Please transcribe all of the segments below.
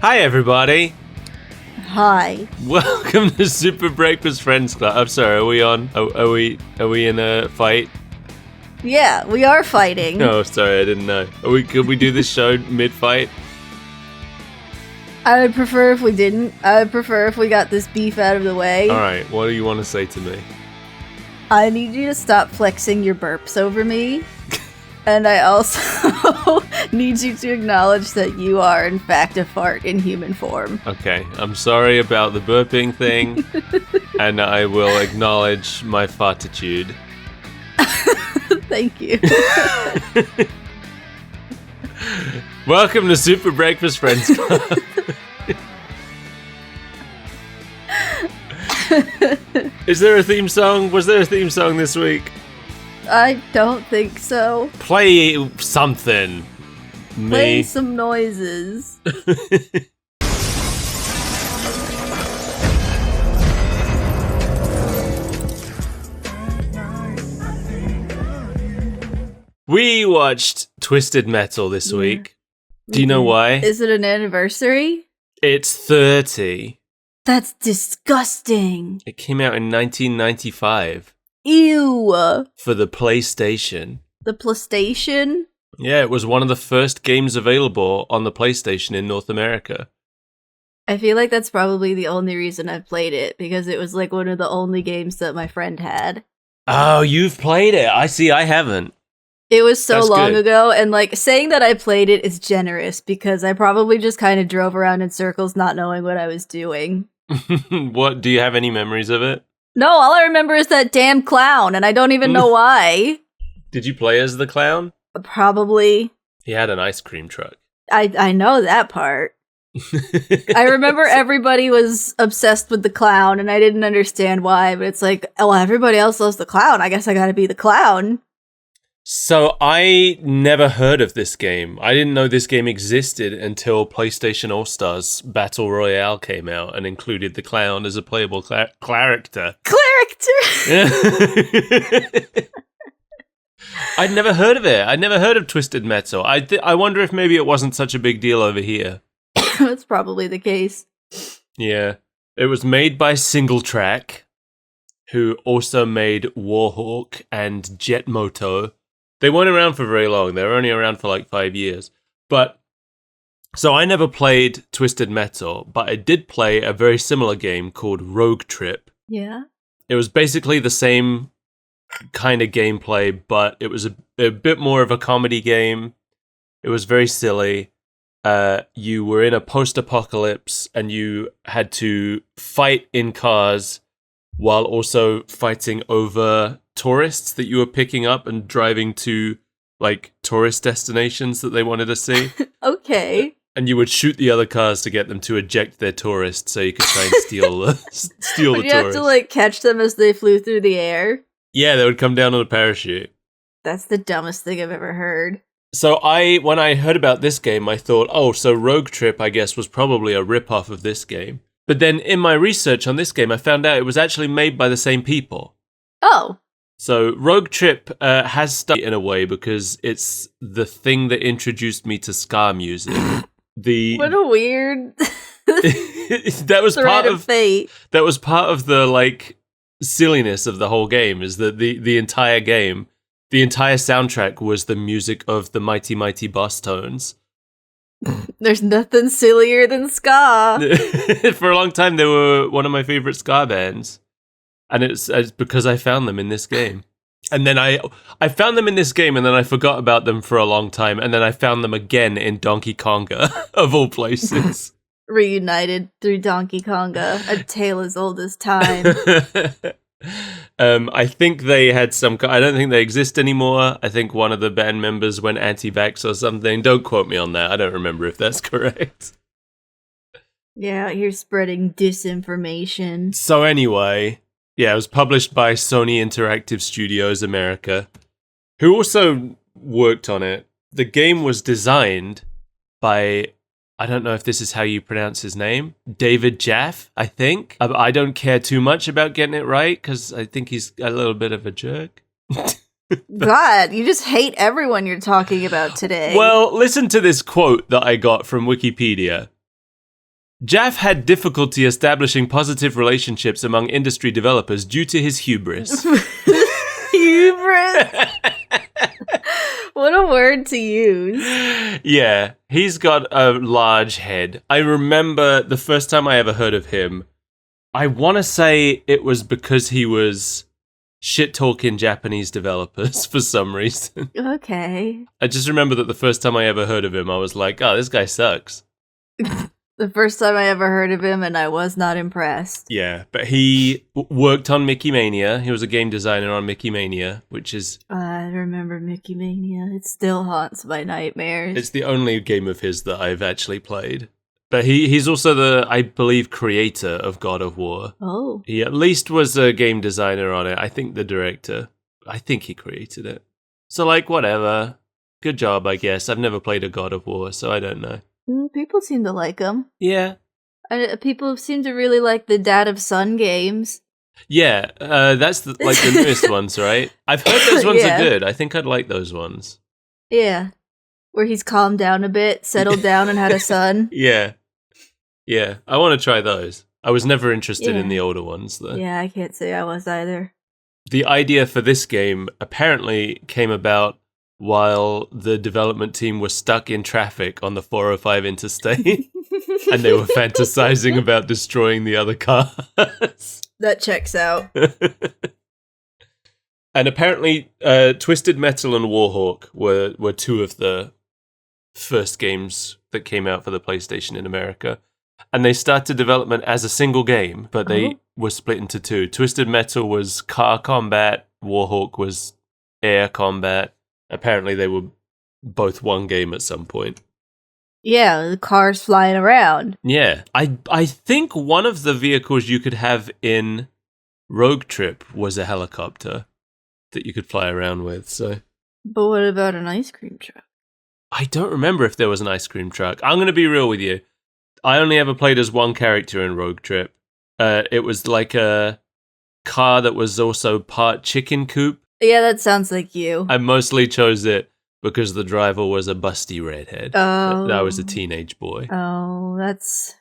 Hi, everybody. Hi. Welcome to Super Breakfast Friends Club. I'm sorry, are we on? Are we in a fight? Yeah, we are fighting. Oh, sorry, I didn't know. Could we do this show mid-fight? I would prefer if we didn't. I would prefer if we got this beef out of the way. Alright, what do you want to say to me? I need you to stop flexing your burps over me. And I also need you to acknowledge that you are, in fact, a fart in human form. Okay, I'm sorry about the burping thing, and I will acknowledge my fartitude. Thank you. Welcome to Super Breakfast Friends Club. Is there a theme song? Was there a theme song this week? I don't think so. Play something. Play some noises. We watched Twisted Metal this week. Do you know why? Is it an anniversary? It's 30. That's disgusting. It came out in 1995 Ew. for the PlayStation. The PlayStation? Yeah, it was one of the first games available on the PlayStation in North America. I feel like that's probably the only reason I've played it, because it was like one of the only games that my friend had. Oh, you've played it. I see, I haven't. It was so That's long good. ago, and like saying that I played it is generous, because I probably just kind of drove around in circles not knowing what I was doing. What, do you have any memories of it? No, all I remember is that damn clown, and I don't even know why. Did you play as the clown? Probably. He had an ice cream truck. I know that part. I remember everybody was obsessed with the clown, and I didn't understand why, but it's like, oh, everybody else loves the clown. I guess I gotta be the clown. So I never heard of this game. I didn't know this game existed until PlayStation All-Stars Battle Royale came out and included the clown as a playable character. I'd never heard of it. I'd never heard of Twisted Metal. I wonder if maybe it wasn't such a big deal over here. That's probably the case. Yeah. It was made by Single Track, who also made Warhawk and Jetmoto. They weren't around for very long. They were only around for like 5 years. But, so I never played Twisted Metal, but I did play a very similar game called Rogue Trip. Yeah. It was basically the same kind of gameplay, but it was a bit more of a comedy game. It was very silly. You were in a post-apocalypse, and you had to fight in cars while also fighting over tourists that you were picking up and driving to, like, tourist destinations that they wanted to see. Okay. And you would shoot the other cars to get them to eject their tourists so you could try and steal the Would you have tourists. to, like, catch them as they flew through the air? Yeah, they would come down on a parachute. That's the dumbest thing I've ever heard. So when I heard about this game, I thought, oh, so Rogue Trip, I guess, was probably a rip-off of this game. But then in my research on this game, I found out it was actually made by the same people. Oh. So Rogue Trip has stuck in a way because it's the thing that introduced me to ska music. What a weird that was thread part of fate. That was part of the like silliness of the whole game. Is that the entire game, the entire soundtrack was the music of the Mighty Mighty Boss Tones. There's nothing sillier than ska. For a long time, they were one of my favorite ska bands. And it's because I found them in this game. And then I found them in this game, and then I forgot about them for a long time. And then I found them again in Donkey Konga, of all places. Reunited through Donkey Konga, a tale as old as time. I think they had I don't think they exist anymore. I think one of the band members went anti-vax or something. Don't quote me on that. I don't remember if that's correct. Yeah, you're spreading disinformation. So anyway, yeah, it was published by Sony Interactive Studios America, who also worked on it. The game was designed by, I don't know if this is how you pronounce his name, David Jaffe, I think. I don't care too much about getting it right because I think he's a little bit of a jerk. God, you just hate everyone you're talking about today. Well, listen to this quote that I got from Wikipedia. Jaff had difficulty establishing positive relationships among industry developers due to his hubris. Hubris? What a word to use. Yeah, he's got a large head. I remember the first time I ever heard of him, I want to say it was because he was shit-talking Japanese developers for some reason. Okay. I just remember that the first time I ever heard of him, I was like, oh, this guy sucks. The first time I ever heard of him, and I was not impressed. Yeah, but he worked on Mickey Mania. He was a game designer on Mickey Mania, which is... I remember Mickey Mania. It still haunts my nightmares. It's the only game of his that I've actually played. But he's also the, I believe, creator of God of War. Oh. He at least was a game designer on it. I think the director. I think he created it. So, like, whatever. Good job, I guess. I've never played a God of War, so I don't know. People seem to like them. Yeah. People seem to really like the Dad of Son games. Yeah, that's the newest ones, right? I've heard those ones Yeah. are good. I think I'd like those ones. Yeah. Where he's calmed down a bit, settled down, and had a son. Yeah. Yeah, I want to try those. I was never interested in Yeah. the older ones, though. Yeah, I can't say I was either. The idea for this game apparently came about while the development team was stuck in traffic on the 405 interstate, and they were fantasizing about destroying the other cars. That checks out. And apparently, Twisted Metal and Warhawk were two of the first games that came out for the PlayStation in America. And they started development as a single game, but they were split into two. Twisted Metal was car combat, Warhawk was air combat. Apparently, they were both one game at some point. Yeah, the cars flying around. Yeah. I think one of the vehicles you could have in Rogue Trip was a helicopter that you could fly around with, so... But what about an ice cream truck? I don't remember if there was an ice cream truck. I'm going to be real with you. I only ever played as one character in Rogue Trip. It was like a car that was also part chicken coop. Yeah, that sounds like you. I mostly chose it because the driver was a busty redhead. Oh. I was a teenage boy. Oh, that's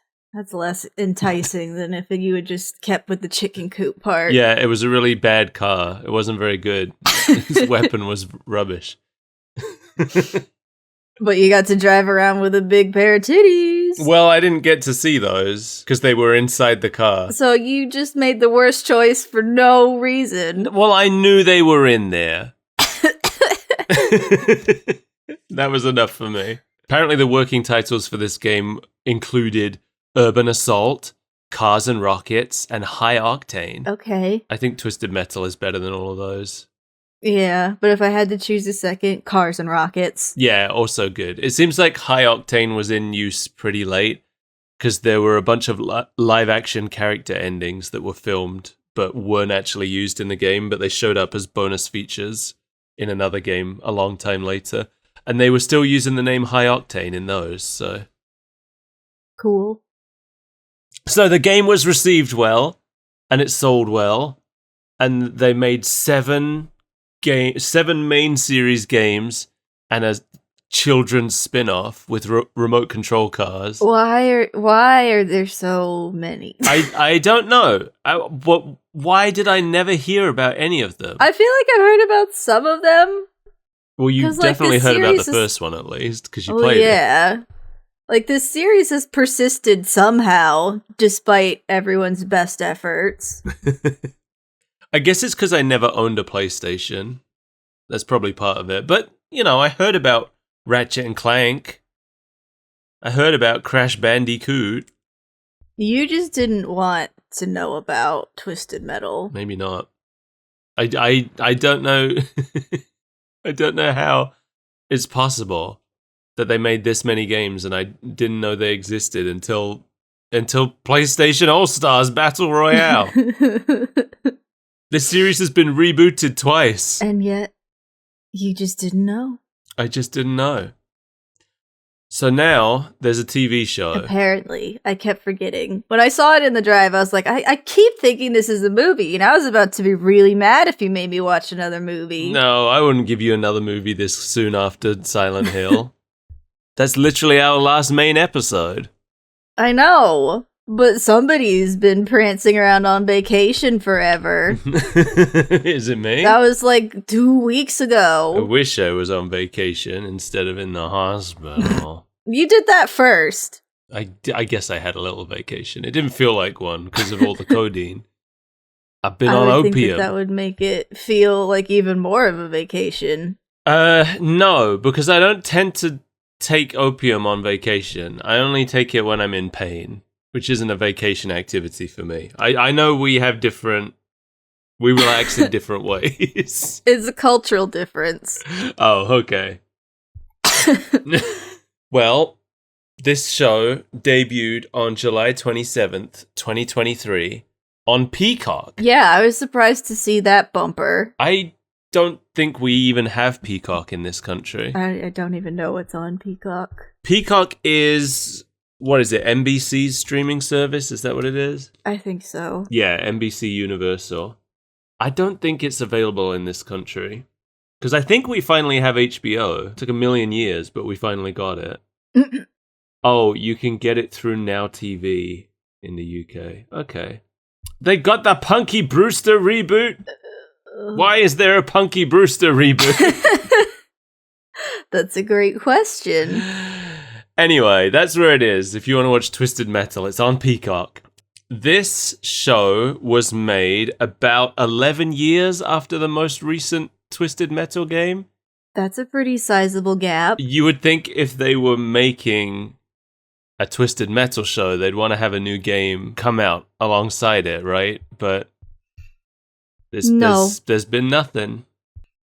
less enticing than if you had just kept with the chicken coop part. Yeah, it was a really bad car. It wasn't very good. His weapon was rubbish. But you got to drive around with a big pair of titties. Well, I didn't get to see those because they were inside the car. So you just made the worst choice for no reason. Well, I knew they were in there. That was enough for me. Apparently, the working titles for this game included Urban Assault, Cars and Rockets, and High Octane. Okay. I think Twisted Metal is better than all of those. Yeah, but if I had to choose a second, Cars and Rockets. Yeah, also good. It seems like High Octane was in use pretty late because there were a bunch of live action character endings that were filmed but weren't actually used in the game, but they showed up as bonus features in another game a long time later. And they were still using the name High Octane in those, so... Cool. So the game was received well, and it sold well, and they made seven main series games and a children's spin-off with remote control cars. Why are there so many? I don't know. Why did I never hear about any of them? I feel like I've heard about some of them. Well, you 'cause, like, definitely this heard about the series is- first one at least because you played Yeah. Like, this series has persisted somehow, despite everyone's best efforts. it. I guess it's because I never owned a PlayStation. That's probably part of it. But, you know, I heard about Ratchet and Clank. I heard about Crash Bandicoot. You just didn't want to know about Twisted Metal. Maybe not. I don't know. I don't know how it's possible that they made this many games and I didn't know they existed until PlayStation All-Stars Battle Royale. This series has been rebooted twice. And yet, you just didn't know. I just didn't know. So now there's a TV show. Apparently. I kept forgetting. When I saw it in the drive, I was like, I keep thinking this is a movie, and I was about to be really mad if you made me watch another movie. No, I wouldn't give you another movie this soon after Silent Hill. That's literally our last main episode. I know, but somebody's been prancing around on vacation forever. Is it me? That was like 2 weeks I ago. wish I was on vacation instead of in the hospital. You did that first. I guess I had a little vacation. It didn't feel like one because of all the codeine. I've been on I would think opium. that would make it feel like even more of a vacation. No, because I don't tend to take opium on vacation. I only take it when I'm in pain, which isn't a vacation activity for me. I know we relax in different ways. It's a cultural difference. Oh, okay. Well, this show debuted on July 27th, 2023 on Peacock. Yeah, I was surprised to see that bumper. I don't think we even have Peacock in this country. I don't even know what's on Peacock. Peacock is, what is it, NBC's streaming service? Is that what it is? I think so. Yeah, NBC Universal. I don't think it's available in this country. Because I think we finally have HBO. It took a million years, but we finally got it. Oh, you can get it through Now TV in the UK. Okay. They got the Punky Brewster reboot? Why is there a Punky Brewster reboot? That's a great question. Anyway, that's where it is. If you want to watch Twisted Metal, it's on Peacock. This show was made about 11 years after the most recent Twisted Metal game. That's a pretty sizable gap. You would think if they were making a Twisted Metal show, they'd want to have a new game come out alongside it, right? But there's been nothing.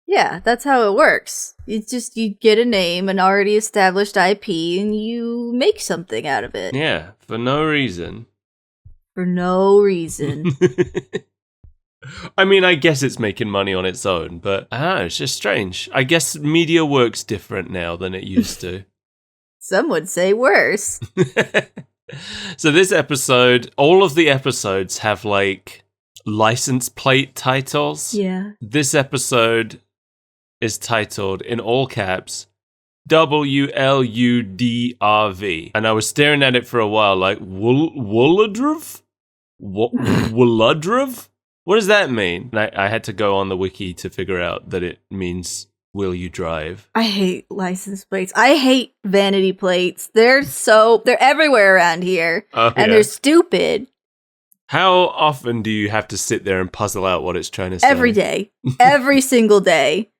Yeah, that's how it works. It's just you get a name, an already established IP, and you make something out of it. Yeah, for no reason. For no reason. I mean, I guess it's making money on its own, but I don't know, it's just strange. I guess media works different now than it used to. Some would say worse. So this episode, all of the episodes have like license plate titles. Yeah. This episode is titled in all caps WLUDRV. And I was staring at it for a while like Wuludrov? Wuludrov? What does that mean? And I had to go on the wiki to figure out that it means will you drive. I hate license plates. I hate vanity plates. They're everywhere around here. Oh, and yeah. they're stupid. How often do you have to sit there and puzzle out what it's trying to say? Every day. Every single day.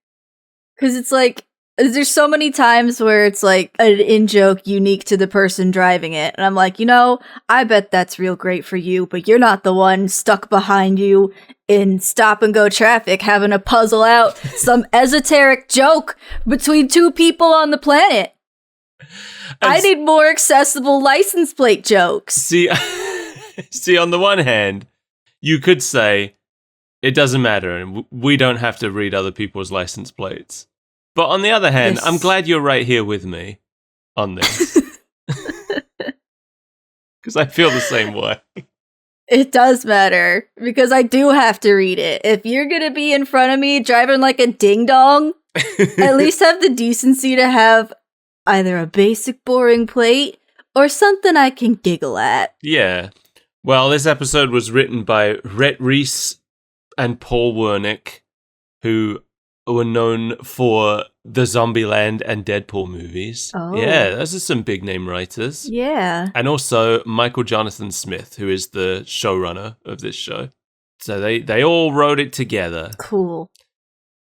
Because it's like, there's so many times where it's like an in-joke unique to the person driving it. And I'm like, I bet that's real great for you, but you're not the one stuck behind you in stop-and-go traffic having to puzzle out some esoteric joke between two people on the planet. I need more accessible license plate jokes. See, on the one hand, you could say, it doesn't matter, and we don't have to read other people's license plates. But on the other hand, Yes. I'm glad you're right here with me on this. Because I feel the same way. It does matter, because I do have to read it. If you're gonna be in front of me driving like a ding-dong, at least have the decency to have either a basic boring plate or something I can giggle at. Yeah. Well, this episode was written by Rhett Reese and Paul Wernick, who were known for the Zombieland and Deadpool movies. Oh. Yeah, those are some big name writers. Yeah. And also Michael Jonathan Smith, who is the showrunner of this show. So they all wrote it together. Cool.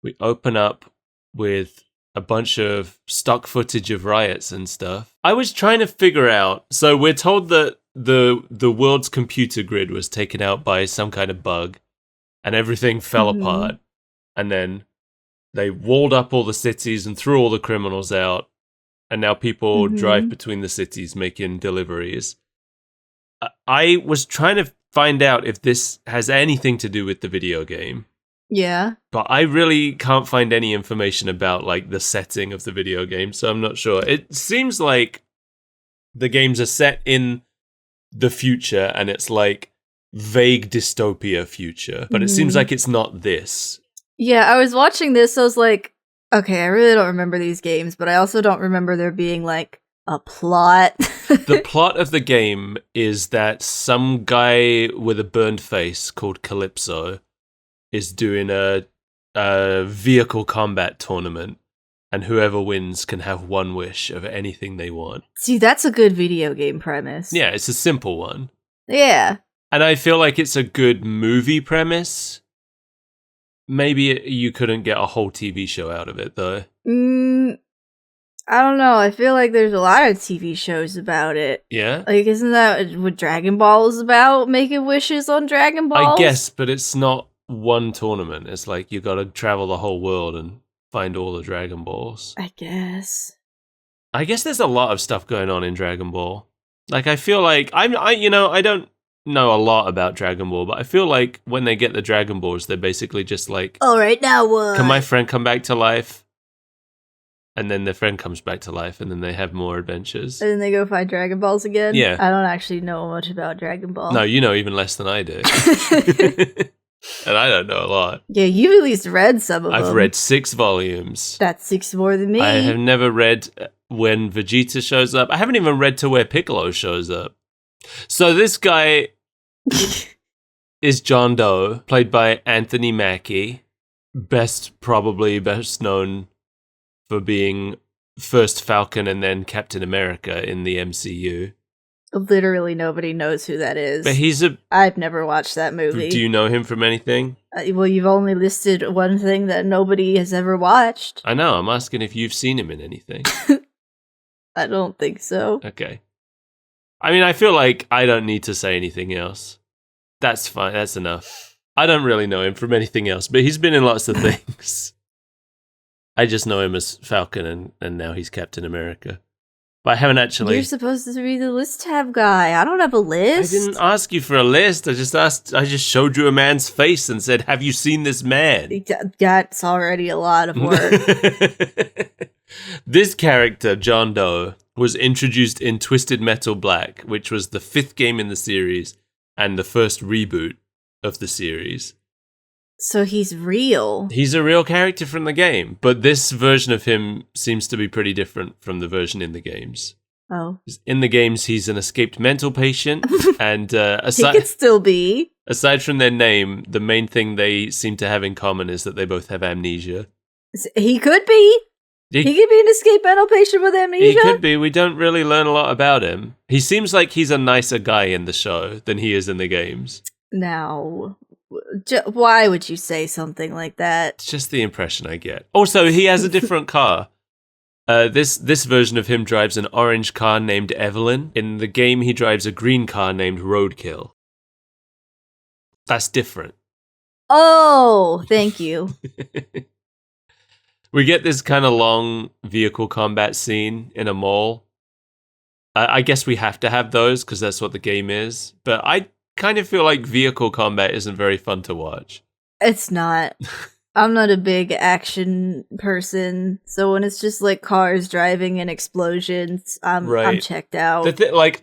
We open up with a bunch of stock footage of riots and stuff. I was trying to figure out, so we're told that the world's computer grid was taken out by some kind of bug and everything fell apart. And then they walled up all the cities and threw all the criminals out. And now people drive between the cities making deliveries. I was trying to find out if this has anything to do with the video game. Yeah. But I really can't find any information about like the setting of the video game, so I'm not sure. It seems like the games are set in the future and it's like vague dystopia future, but it seems like it's not this. Yeah, I was watching this, I was like, okay, I really don't remember these games, but I also don't remember there being like a plot. The plot of the game is that some guy with a burned face called Calypso is doing a vehicle combat tournament, and whoever wins can have one wish of anything they want. See, that's a good video game premise. Yeah, it's a simple one. Yeah. And I feel like it's a good movie premise. Maybe you couldn't get a whole TV show out of it, though. I don't know. I feel like there's a lot of TV shows about it. Yeah? Like, isn't that what Dragon Ball is about? Making wishes on Dragon Balls? I guess, but it's not one tournament. It's like you gotta travel the whole world and find all the Dragon Balls. I guess there's a lot of stuff going on in Dragon Ball. Like, I feel like I don't know a lot about Dragon Ball, but I feel like when they get the Dragon Balls, they're basically just like, all right, now what? can my friend come back to life? And then their friend comes back to life, and then they have more adventures. And then they go find Dragon Balls again? Yeah. I don't actually know much about Dragon Ball. No, you know even less than I do. And I don't know a lot. Yeah, you've at least read some of them. I've read 6 volumes. That's 6 more than me. I have never read when Vegeta shows up. I haven't even read to where Piccolo shows up. So this guy is John Doe, played by Anthony Mackie. Probably best known for being first Falcon and then Captain America in the MCU. Literally nobody knows who that is. But I've never watched that movie. Do you know him from anything? Well, you've only listed one thing that nobody has ever watched. I know, I'm asking if you've seen him in anything. I don't think so. Okay. I mean, I feel like I don't need to say anything else. That's fine, that's enough. I don't really know him from anything else, but he's been in lots of things. I just know him as Falcon, and now he's Captain America. But I haven't actually... You're supposed to be the list tab guy. I don't have a list. I didn't ask you for a list. I just showed you a man's face and said, have you seen this man? That's already a lot of work. This character, John Doe, was introduced in Twisted Metal Black, which was the 5th game in the series and the first reboot of the series. So he's real. He's a real character from the game, but this version of him seems to be pretty different from the version in the games. Oh. In the games, he's an escaped mental patient, and he could still be. Aside from their name, the main thing they seem to have in common is that they both have amnesia. He could be. He could be an escaped mental patient with amnesia. He could be. We don't really learn a lot about him. He seems like he's a nicer guy in the show than he is in the games. Now... why would you say something like that? It's just the impression I get. Also, he has a different car. This version of him drives an orange car named Evelyn. In the game, he drives a green car named Roadkill. That's different. Oh, thank you. We get this kind of long vehicle combat scene in a mall. I guess we have to have those because that's what the game is. But I kind of feel like vehicle combat isn't very fun to watch. It's not. I'm not a big action person, so when it's just like cars driving and explosions, I'm checked out.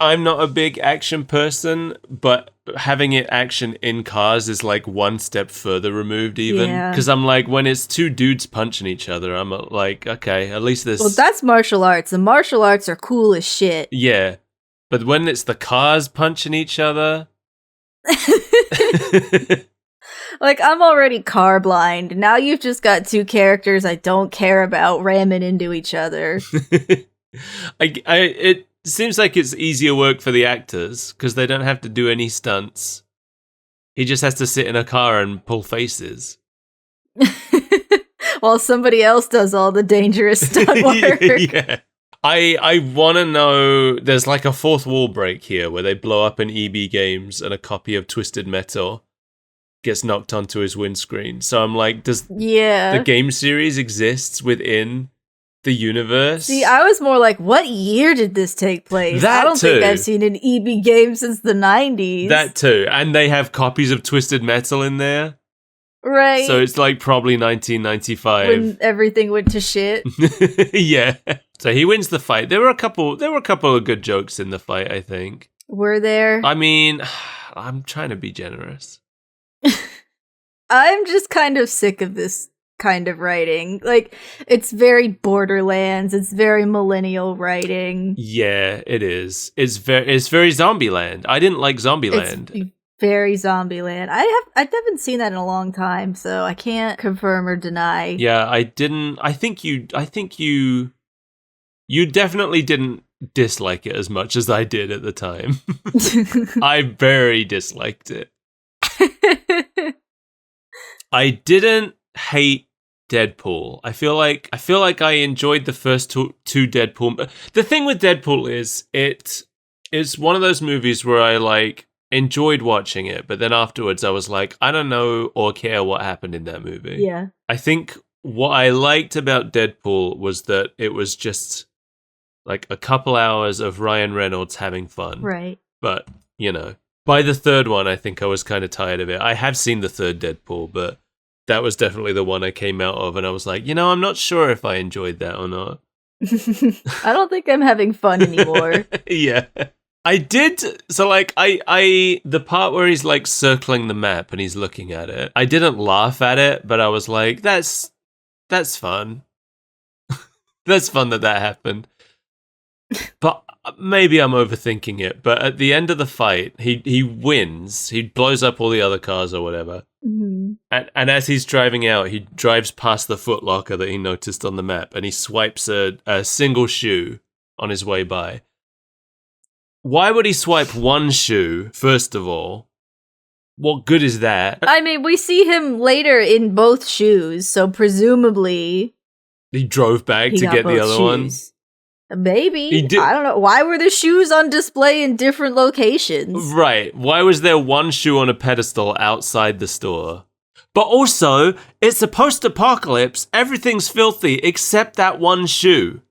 I'm not a big action person, but having it action in cars is like one step further removed even. Because I'm like, when it's 2 dudes punching each other, I'm like, okay, at least there's... Well, that's martial arts, and martial arts are cool as shit. Yeah, but when it's the cars punching each other... Like, I'm already car blind. Now you've just got 2 characters I don't care about ramming into each other. It seems like it's easier work for the actors because they don't have to do any stunts. He just has to sit in a car and pull faces. While somebody else does all the dangerous stunt work. Yeah. I want to know, there's like a 4th wall break here where they blow up an EB Games and a copy of Twisted Metal gets knocked onto his windscreen. So I'm like, does the game series exists within the universe? See, I was more like, what year did this take place? I don't think I've seen an EB game since the 90s. That too. And they have copies of Twisted Metal in there. Right. So it's like probably 1995. When everything went to shit. Yeah. So he wins the fight. There were a couple of good jokes in the fight, I think. Were there? I mean, I'm trying to be generous. I'm just kind of sick of this kind of writing. Like, it's very Borderlands, it's very millennial writing. Yeah, it is. It's very Zombieland. I didn't like Zombieland. It's very Zombieland. I haven't seen that in a long time, so I can't confirm or deny. Yeah, I didn't. I think you definitely didn't dislike it as much as I did at the time. I very disliked it. I didn't hate Deadpool. I feel like I enjoyed the first two Deadpool. The thing with Deadpool is it's one of those movies where I like enjoyed watching it, but then afterwards I was like, I don't know or care what happened in that movie. Yeah. I think what I liked about Deadpool was that it was just like a couple hours of Ryan Reynolds having fun. Right. But, you know, by the third one, I think I was kind of tired of it. I have seen the third Deadpool, but that was definitely the one I came out of, and I was like, you know, I'm not sure if I enjoyed that or not. I don't think I'm having fun anymore. Yeah. I did. So, like, the part where he's like circling the map and he's looking at it, I didn't laugh at it, but I was like, that's fun. That's fun that happened. But maybe I'm overthinking it. But at the end of the fight, he wins. He blows up all the other cars or whatever. Mm-hmm. And as he's driving out, he drives past the Foot Locker that he noticed on the map, and he swipes a single shoe on his way by. Why would he swipe one shoe, first of all? What good is that? I mean, we see him later in both shoes, so presumably He drove back he to got get the both other shoes. Maybe. He did- I don't know. Why were the shoes on display in different locations? one. Right. Why was there one shoe on a pedestal outside the store? But also, it's a post-apocalypse. Everything's filthy except that one shoe.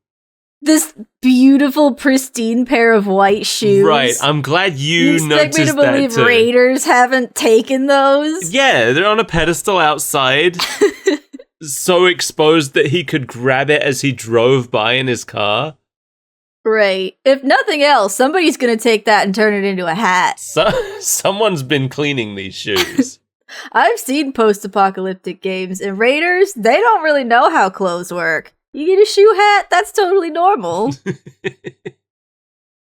This beautiful, pristine pair of white shoes. Right. I'm glad you expect me noticed to believe that too. Raiders haven't taken those? Yeah, they're on a pedestal outside. So exposed that he could grab it as he drove by in his car. Right. If nothing else, somebody's going to take that and turn it into a hat. Someone's been cleaning these shoes. I've seen post-apocalyptic games, and Raiders, they don't really know how clothes work. You get a shoe hat, that's totally normal.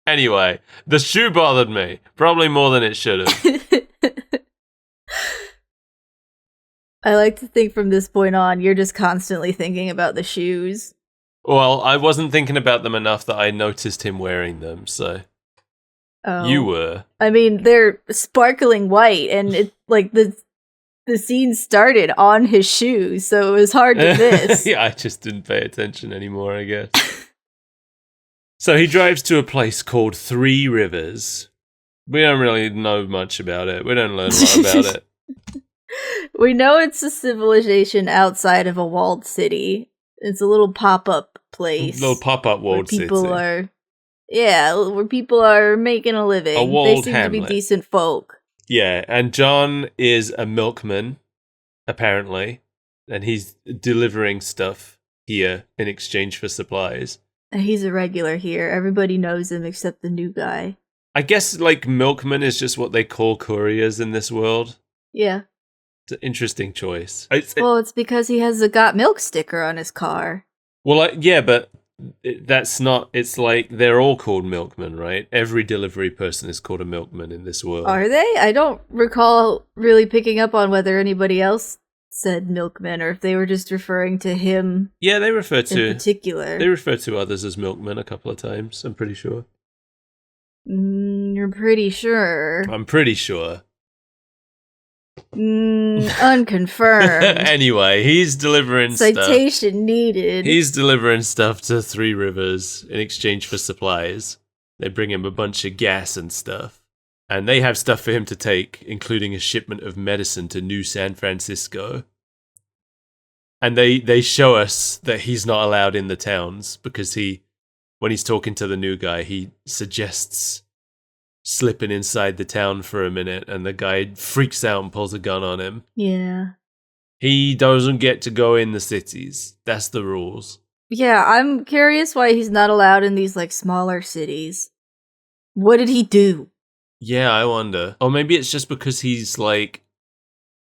Anyway, the shoe bothered me. Probably more than it should have. I like to think from this point on, you're just constantly thinking about the shoes. Well, I wasn't thinking about them enough that I noticed him wearing them, so... Oh. You were. I mean, they're sparkling white, and it like the scene started on his shoes, so it was hard to miss. Yeah, I just didn't pay attention anymore, I guess. So he drives to a place called Three Rivers. We don't really know much about it. We don't learn a lot about it. We know it's a civilization outside of a walled city. It's a little pop-up place. Little pop-up walled city. Where people are making a living. A walled they seem hamlet. to be decent folk. Yeah, and John is a milkman, apparently, and he's delivering stuff here in exchange for supplies. And he's a regular here. Everybody knows him except the new guy. I guess, like, milkman is just what they call couriers in this world. Yeah. It's an interesting choice. Well, it's because he has a Got Milk sticker on his car. Well, yeah, but that's not... It's like, they're all called milkmen, right? Every delivery person is called a milkman in this world. Are they? I don't recall really picking up on whether anybody else said milkman or if they were just referring to him. Yeah, they refer to... in particular. They refer to others as milkmen a couple of times, I'm pretty sure. You're pretty sure. I'm pretty sure. Unconfirmed. Anyway, he's delivering Citation needed. He's delivering stuff to Three Rivers in exchange for supplies. They bring him a bunch of gas and stuff. And they have stuff for him to take, including a shipment of medicine to New San Francisco. And they show us that he's not allowed in the towns because when he's talking to the new guy, he suggests slipping inside the town for a minute, and the guy freaks out and pulls a gun on him. Yeah. He doesn't get to go in the cities. That's the rules. Yeah, I'm curious why he's not allowed in these, like, smaller cities. What did he do? Yeah, I wonder. Or maybe it's just because he's, like,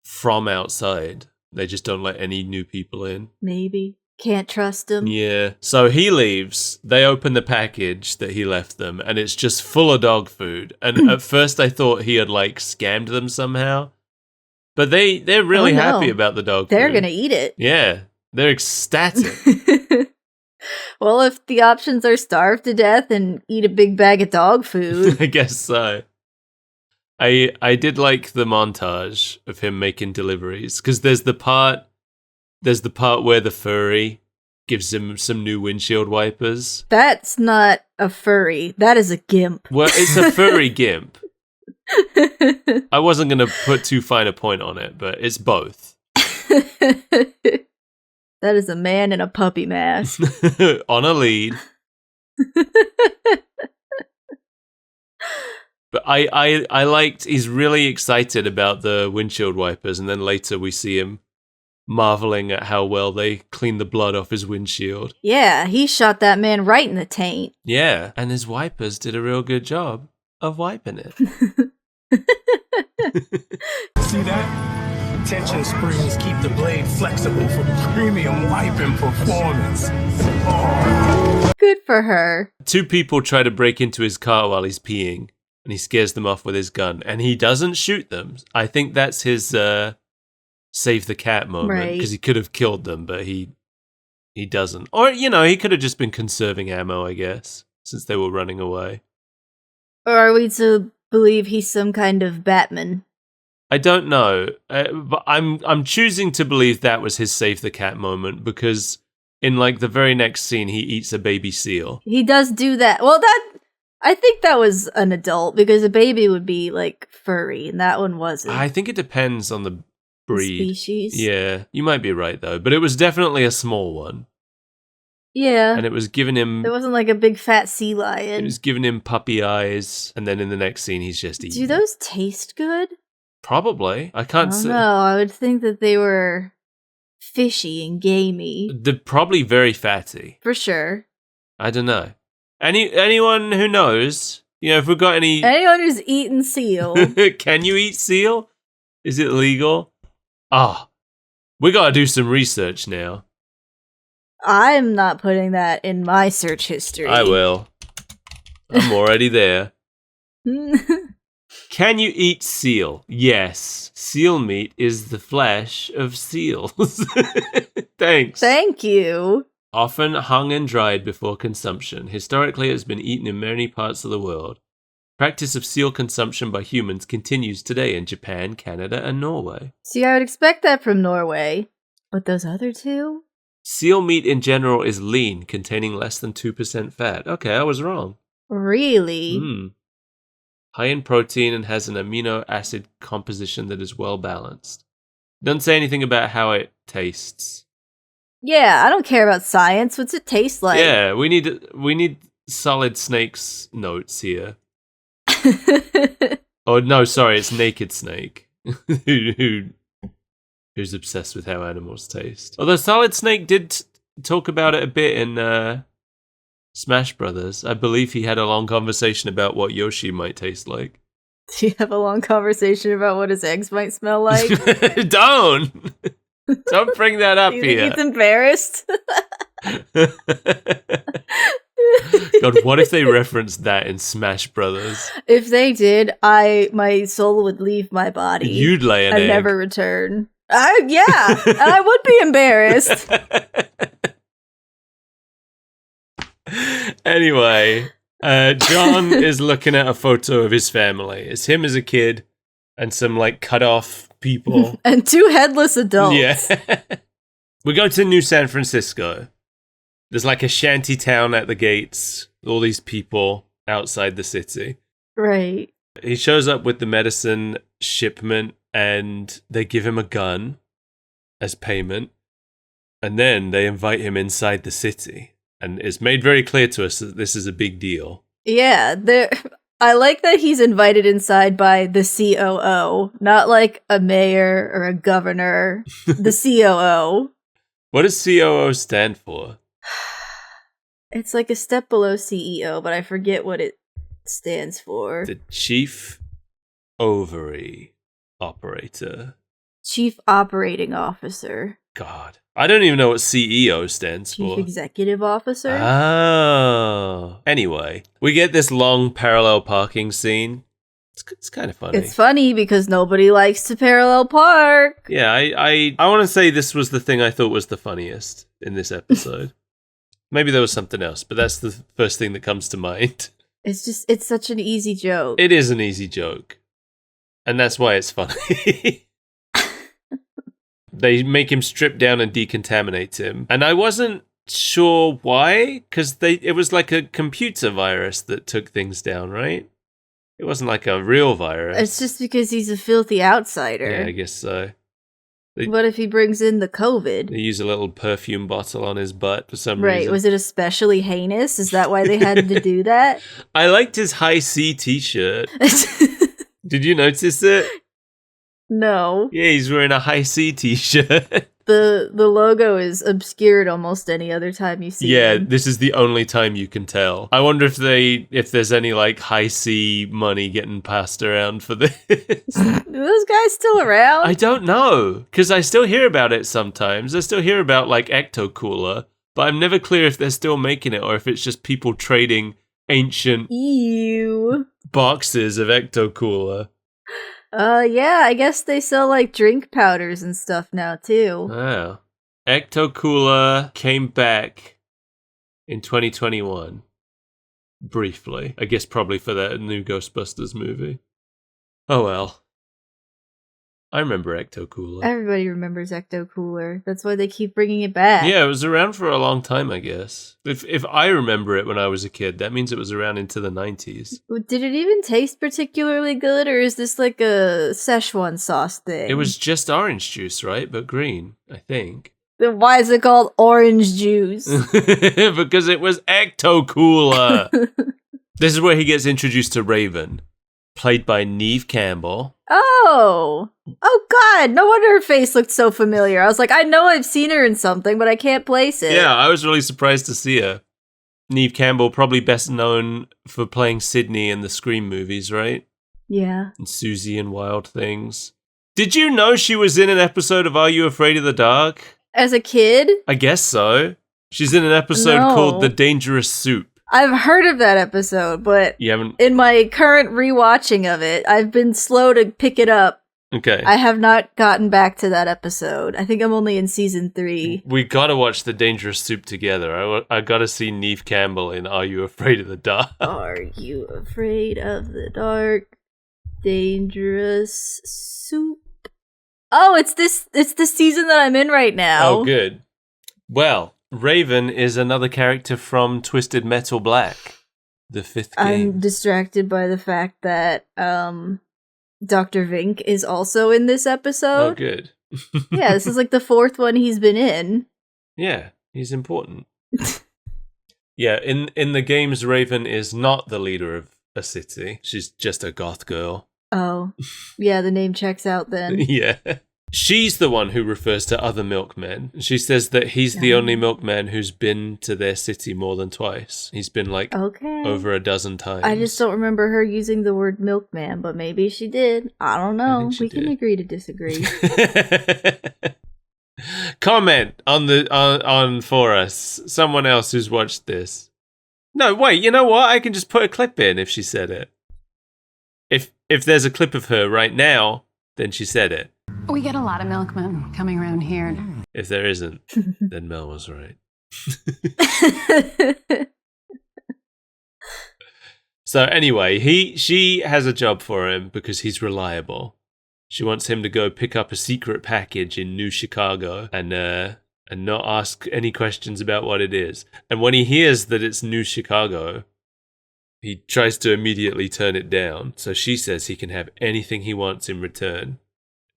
from outside. They just don't let any new people in. Maybe. Can't trust him. Yeah. So he leaves. They open the package that he left them, and it's just full of dog food. And at first I thought he had like scammed them somehow. But they're really happy about the dog They're food. going to eat it. Yeah. They're ecstatic. Well, if the options are starve to death and eat a big bag of dog food. I guess so. I did like the montage of him making deliveries, because there's the part where the furry gives him some new windshield wipers. That's not a furry. That is a gimp. Well, it's a furry gimp. I wasn't going to put too fine a point on it, but it's both. That is a man in a puppy mask. On a lead. But I liked, he's really excited about the windshield wipers, and then later we see him marveling at how well they clean the blood off his windshield. Yeah, he shot that man right in the taint. Yeah, and his wipers did a real good job of wiping it. See that? Tension springs keep the blade flexible for premium wiping performance. Good for her. Two people try to break into his car while he's peeing, and he scares them off with his gun, and he doesn't shoot them. I think that's his save the cat moment, because he could have killed them, but he doesn't. Or, he could have just been conserving ammo, I guess, since they were running away. Or are we to believe he's some kind of Batman? I don't know, but I'm choosing to believe that was his save the cat moment, because in like the very next scene he eats a baby seal. He does do that. Well, I think that was an adult, because a baby would be like furry and that one wasn't. I think it depends on the breed. Species. Yeah, you might be right though, but it was definitely a small one. Yeah. And it was giving him... There wasn't like a big fat sea lion. It was giving him puppy eyes, and then in the next scene he's just eating. Do those taste good? Probably. I can't say. No, I would think that they were fishy and gamey. They're probably very fatty. For sure. I don't know. Anyone who knows, if we've got any... Anyone who's eaten seal. Can you eat seal? Is it legal? We gotta do some research now. I'm not putting that in my search history. I will. I'm already there. Can you eat seal? Yes. Seal meat is the flesh of seals. Thanks. Thank you. Often hung and dried before consumption. Historically, it has been eaten in many parts of the world. Practice of seal consumption by humans continues today in Japan, Canada, and Norway. See, I would expect that from Norway. But those other two? Seal meat in general is lean, containing less than 2% fat. Okay, I was wrong. Really? High in protein and has an amino acid composition that is well balanced. Doesn't say anything about how it tastes. Yeah, I don't care about science. What's it taste like? Yeah, we need Solid Snake's notes here. Oh no, sorry, it's Naked Snake. Who's obsessed with how animals taste. Although Solid Snake did talk about it a bit in Smash Brothers. I believe he had a long conversation about what Yoshi might taste like. Do you have a long conversation about what his eggs might smell like? Don't bring that up Do you here. think he's embarrassed? God, what if they referenced that in Smash Brothers? If they did, my soul would leave my body. You'd lay an and egg. never return. Yeah, and I would be embarrassed. Anyway, John is looking at a photo of his family. It's him as a kid and some like cut off people. And two headless adults. Yeah. We go to New San Francisco. There's like a shanty town at the gates. All these people outside the city. Right. He shows up with the medicine shipment and they give him a gun as payment. And then they invite him inside the city. And it's made very clear to us that this is a big deal. Yeah, I like that he's invited inside by the COO, not like a mayor or a governor. The COO. What does COO stand for? It's like a step below CEO, but I forget what it stands for. The Chief Ovary Operator. Chief Operating Officer. God. I don't even know what CEO stands Chief for. Executive Officer? Oh. Anyway, we get this long parallel parking scene. It's kind of funny. It's funny because nobody likes to parallel park. Yeah, I want to say this was the thing I thought was the funniest in this episode. Maybe there was something else, but that's the first thing that comes to mind. It's such an easy joke. It is an easy joke. And that's why it's funny. They make him strip down and decontaminate him. And I wasn't sure why, because it was like a computer virus that took things down, right? It wasn't like a real virus. It's just because he's a filthy outsider. Yeah, I guess so. What if he brings in the COVID? They use a little perfume bottle on his butt for some Right, reason. was it especially heinous? Is that why they had to do that? I liked his high C t-shirt. Did you notice it? No. Yeah, he's wearing a high C t-shirt. The logo is obscured almost any other time you see Yeah, him. this is the only time you can tell. I wonder if there's any like high C money getting passed around for this. Are those guys still around? I don't know, because I still hear about it sometimes. I still hear about like Ecto Cooler, but I'm never clear if they're still making it or if it's just people trading ancient Ew. boxes of Ecto Cooler. Yeah, I guess they sell like drink powders and stuff now too. Wow. Ecto Cooler came back in 2021. Briefly. I guess probably for that new Ghostbusters movie. Oh well. I remember Ecto Cooler. Everybody remembers Ecto Cooler. That's why they keep bringing it back. Yeah, it was around for a long time, I guess. If I remember it when I was a kid, that means it was around into the 90s. Did it even taste particularly good, or is this like a Szechuan sauce thing? It was just orange juice, right? But green, I think. Then why is it called orange juice? Because it was Ecto Cooler. This is where he gets introduced to Raven, played by Neve Campbell. Oh God! No wonder her face looked so familiar. I was like, I know I've seen her in something, but I can't place it. Yeah, I was really surprised to see her. Neve Campbell, probably best known for playing Sydney in the Scream movies, right? Yeah. And Susie and Wild Things. Did you know she was in an episode of Are You Afraid of the Dark? As a kid, I guess so. She's in an episode No. called The Dangerous Soup. I've heard of that episode, but You haven't? in my current rewatching of it, I've been slow to pick it up. Okay. I have not gotten back to that episode. I think I'm only in season 3. We gotta watch The Dangerous Soup together. I gotta see Neve Campbell in Are You Afraid of the Dark? Are you afraid of the dark? Dangerous soup. Oh, it's the season that I'm in right now. Oh, good. Well, Raven is another character from Twisted Metal Black, the 5th game. I'm distracted by the fact that Dr. Vink is also in this Oh, episode. good. Yeah, this is like the 4th one he's been in. Yeah, he's important. Yeah, in the games, Raven is not the leader of a city. She's just a goth girl. Oh, yeah, the name checks out then. Yeah. She's the one who refers to other milkmen. She says that he's the only milkman who's been to their city more than twice. He's been like Okay. over a dozen times. I just don't remember her using the word milkman, but maybe she did. I don't know. think she We can did. agree to disagree. Comment on for us. Someone else who's watched this. No, wait, you know what? I can just put a clip in if she said it. If there's a clip of her right now, then she said it. We get a lot of milkmen coming around here. If there isn't, then Mel was right. So anyway, she has a job for him because he's reliable. She wants him to go pick up a secret package in New Chicago and not ask any questions about what it is. And when he hears that it's New Chicago, he tries to immediately turn it down. So she says he can have anything he wants in return.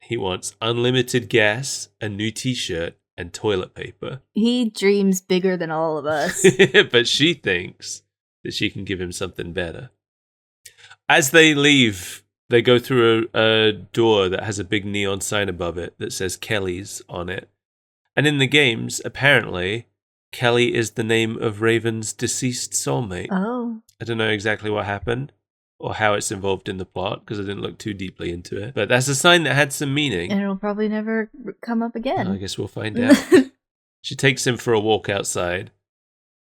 He wants unlimited gas, a new t-shirt, and toilet paper. He dreams bigger than all of us. But she thinks that she can give him something better. As they leave, they go through a door that has a big neon sign above it that says Kelly's on it. And in the games, apparently, Kelly is the name of Raven's deceased soulmate. Oh. I don't know exactly what happened or how it's involved in the plot because I didn't look too deeply into it. But that's a sign that had some meaning. And it'll probably never come up again. I guess we'll find out. She takes him for a walk outside,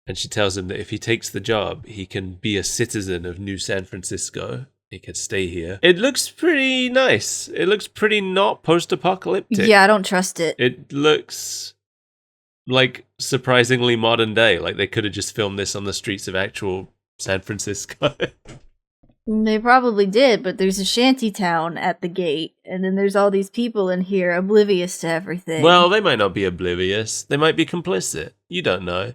and she tells him that if he takes the job, he can be a citizen of New San Francisco. He can stay here. It looks pretty nice. It looks pretty not post-apocalyptic. Yeah, I don't trust it. It looks like surprisingly modern day. Like they could have just filmed this on the streets of actual San Francisco. They probably did, but there's a shanty town at the gate, and then there's all these people in here oblivious to everything. Well, they might not be oblivious. They might be complicit. You don't know.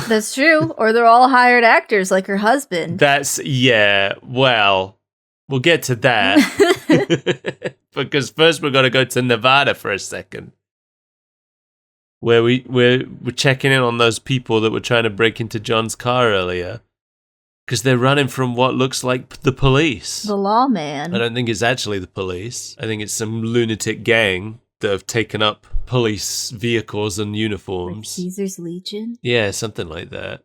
That's true. Or they're all hired actors like her husband. Well, we'll get to that. Because first we're going to go to Nevada for a second. Where we're checking in on those people that were trying to break into John's car earlier. Because they're running from what looks like the police. The lawman. I don't think it's actually the police. I think it's some lunatic gang that have taken up police vehicles and Like uniforms. Caesar's Legion? Yeah, something like that.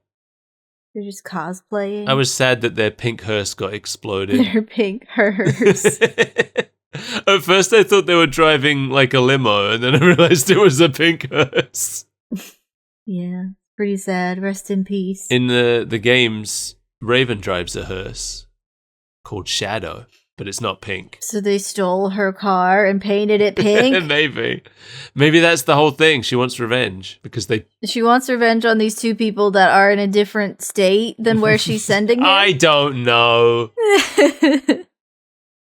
They're just cosplaying. I was sad that their pink hearse got exploded. Their pink hearse. At first I thought they were driving like a limo, and then I realized it was a pink hearse. Yeah, pretty sad. Rest in peace. In the games, Raven drives a hearse called Shadow, but it's not pink. So they stole her car and painted it pink? Maybe that's the whole thing. She wants revenge because they... She wants revenge on these two people that are in a different state than where she's sending them? I don't know.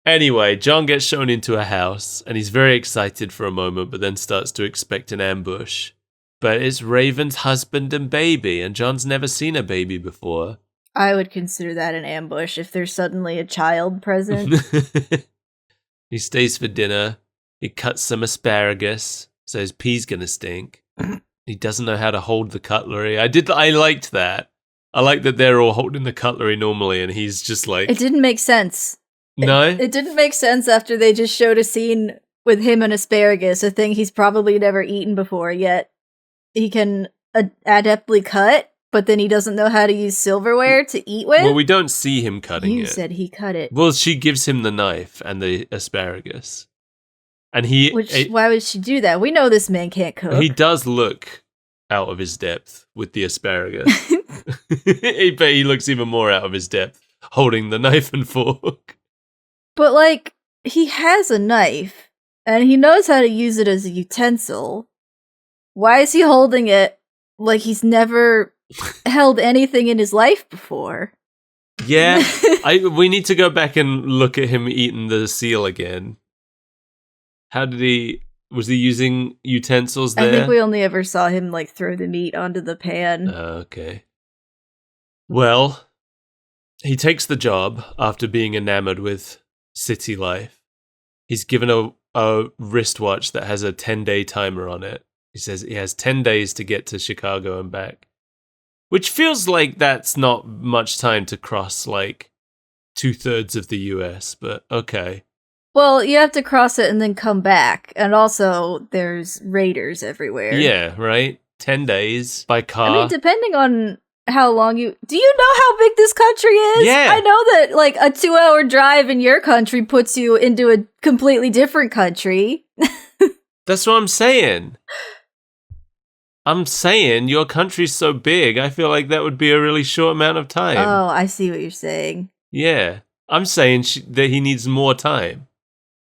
Anyway, John gets shown into a house, and he's very excited for a moment, but then starts to expect an ambush. But it's Raven's husband and baby, and John's never seen a baby before. I would consider that an ambush if there's suddenly a child present. He stays for dinner. He cuts some asparagus, so his pea's gonna stink. He doesn't know how to hold the cutlery. I liked that. I like that they're all holding the cutlery normally, and he's just like... It didn't make sense. No? It didn't make sense after they just showed a scene with him and asparagus, a thing he's probably never eaten before, yet he can adeptly cut, but then he doesn't know how to use silverware to eat with? Well, we don't see him cutting it. You said he cut it. Well, she gives him the knife and the asparagus. And Why would she do that? We know this man can't cook. He does look out of his depth with the asparagus. But he looks even more out of his depth holding the knife and fork. But, like, he has a knife, and he knows how to use it as a utensil. Why is he holding it like he's never held anything in his life before? Yeah, we need to go back and look at him eating the seal again. Was he using utensils there? I think we only ever saw him, like, throw the meat onto the pan. Okay. Well, he takes the job after being enamored with city life. He's given a wristwatch that has a 10-day timer on it. He says he has 10 days to get to Chicago and back. Which feels like that's not much time to cross, like, 2/3 of the US, but okay. Well, you have to cross it and then come back. And also, there's raiders everywhere. Yeah, right? 10 days by car. I mean, depending on how long do you know how big this country is? Yeah. I know that, like, a 2-hour drive in your country puts you into a completely different country. That's what I'm saying. I'm saying your country's so big, I feel like that would be a really short amount of time. Oh, I see what you're saying. Yeah. I'm saying that he needs more time.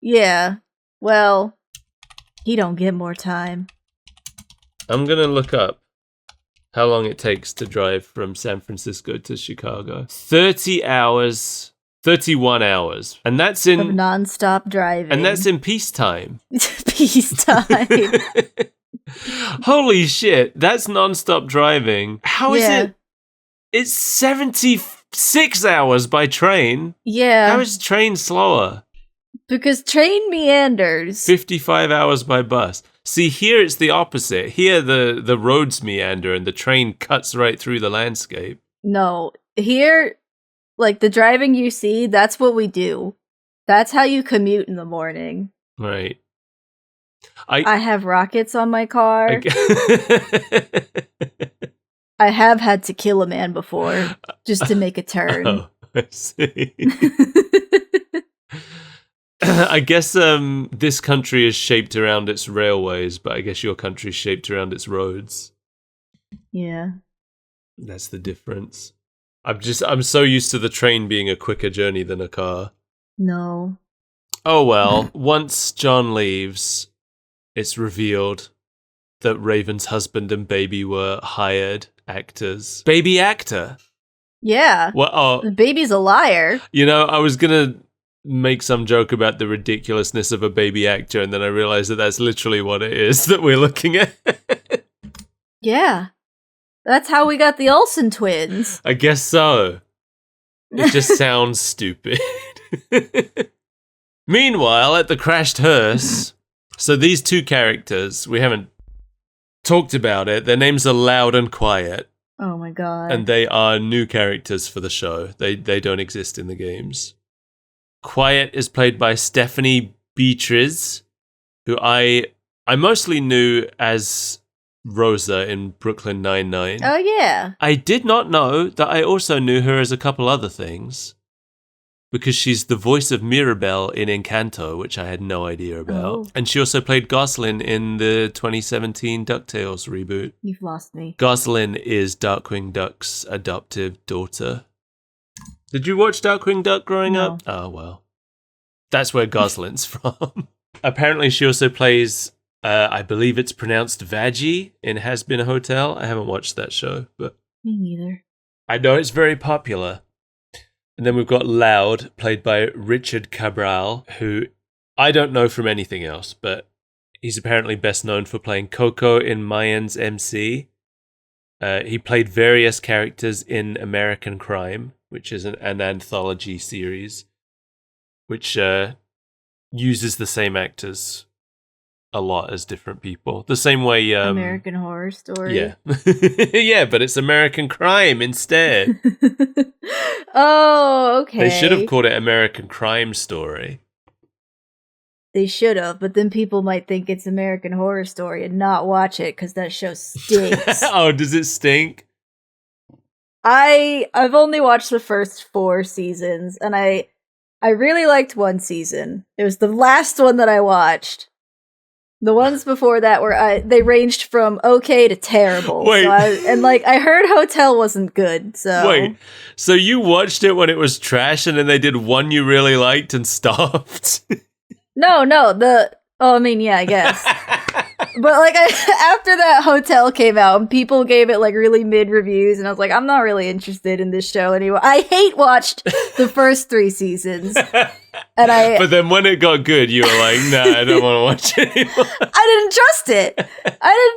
Yeah. Well, he don't get more time. I'm going to look up how long it takes to drive from San Francisco to Chicago. 31 hours. And that's in... Of non-stop driving. And that's in peacetime. Peacetime. Holy shit, that's non-stop driving. How is it? It's 76 hours by train. Yeah. How is train slower? Because train meanders. 55 hours by bus. See, here it's the opposite. Here the roads meander and the train cuts right through the landscape. No, here, like, the driving you see, that's what we do. That's how you commute in the morning. Right. I have rockets on my car. I have had to kill a man before just to make a turn. Oh. I see. I guess this country is shaped around its railways, but I guess your country's shaped around its roads. Yeah. That's the difference. I'm so used to the train being a quicker journey than a car. No. Oh well, once John leaves, it's revealed that Raven's husband and baby were hired actors. Baby actor? Yeah. Well, The baby's a liar. I was gonna make some joke about the ridiculousness of a baby actor, and then I realized that that's literally what it is that we're looking at. Yeah. That's how we got the Olsen twins. I guess so. It just sounds stupid. Meanwhile, at the crashed hearse, so these two characters, we haven't talked about it. Their names are Loud and Quiet. Oh my god. And they are new characters for the show. They don't exist in the games. Quiet is played by Stephanie Beatriz, who I mostly knew as Rosa in Brooklyn Nine-Nine. Oh yeah. I did not know that I also knew her as a couple other things, because she's the voice of Mirabelle in Encanto, which I had no idea about. Oh. And she also played Goslin in the 2017 DuckTales reboot. You've lost me. Goslin is Darkwing Duck's adoptive daughter. Did you watch Darkwing Duck growing No. up? Oh, well. That's where Goslin's from. Apparently she also plays, I believe it's pronounced Vaggie in Has Been a Hotel. I haven't watched that show, but Me neither. I know it's very popular. And then we've got Loud, played by Richard Cabral, who I don't know from anything else, but he's apparently best known for playing Coco in Mayans MC. He played various characters in American Crime, which is an anthology series, which uses the same actors a lot as different people. The same way... American Horror Story. Yeah. Yeah, but it's American Crime instead. Oh, okay. They should have called it American Crime Story. They should have, but then people might think it's American Horror Story and not watch it because that show stinks. Oh, does it stink? I've only watched the first 4 seasons, and I really liked one season. It was the last one that I watched. The ones before that they ranged from okay to terrible. Wait. So I heard Hotel wasn't good. So Wait, so you watched it when it was trash, and then they did one you really liked and stopped? No, yeah, I guess. But after that Hotel came out and people gave it really mid reviews, and I was like, I'm not really interested in this show anymore. I hate watched the first 3 seasons. And But then when it got good, you were like, nah, I don't want to watch it anymore. I didn't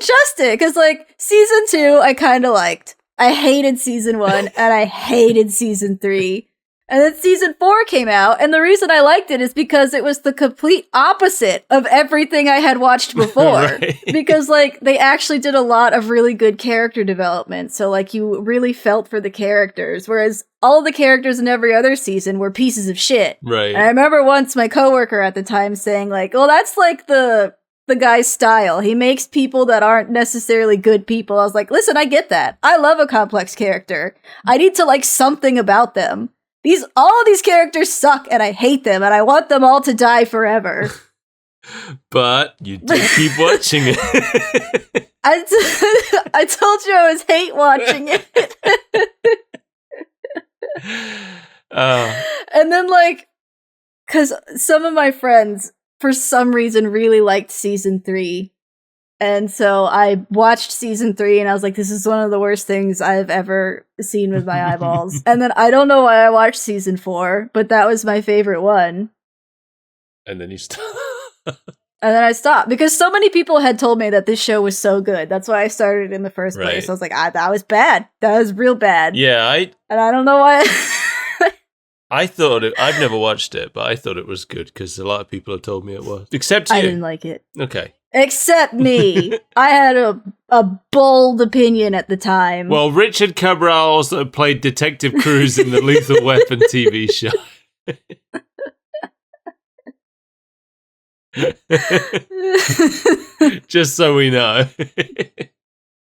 trust it because season 2 I kind of liked. I hated season 1 and I hated season 3. And then season 4 came out, and the reason I liked it is because it was the complete opposite of everything I had watched before. Right. Because they actually did a lot of really good character development. So you really felt for the characters, whereas all the characters in every other season were pieces of shit. Right. And I remember once my coworker at the time saying well, that's the guy's style. He makes people that aren't necessarily good people. I was like, listen, I get that. I love a complex character. I need to like something about them. All of these characters suck and I hate them and I want them all to die forever. But you did keep watching it. I told you I was hate watching it. And then because some of my friends for some reason really liked season 3. And so I watched season 3 and I was like, this is one of the worst things I've ever seen with my eyeballs. And then I don't know why I watched season 4, but that was my favorite one. And then you stopped. And then I stopped because so many people had told me that this show was so good. That's why I started in the first place. Right. I was like, that was bad. That was real bad. Yeah, And I don't know why. I thought I've never watched it, but I thought it was good because a lot of people have told me it was. Except you. I didn't like it. Okay. Except me. I had a bold opinion at the time. Well, Richard Cabral also played Detective Cruz in the Lethal Weapon TV show. Just so we know.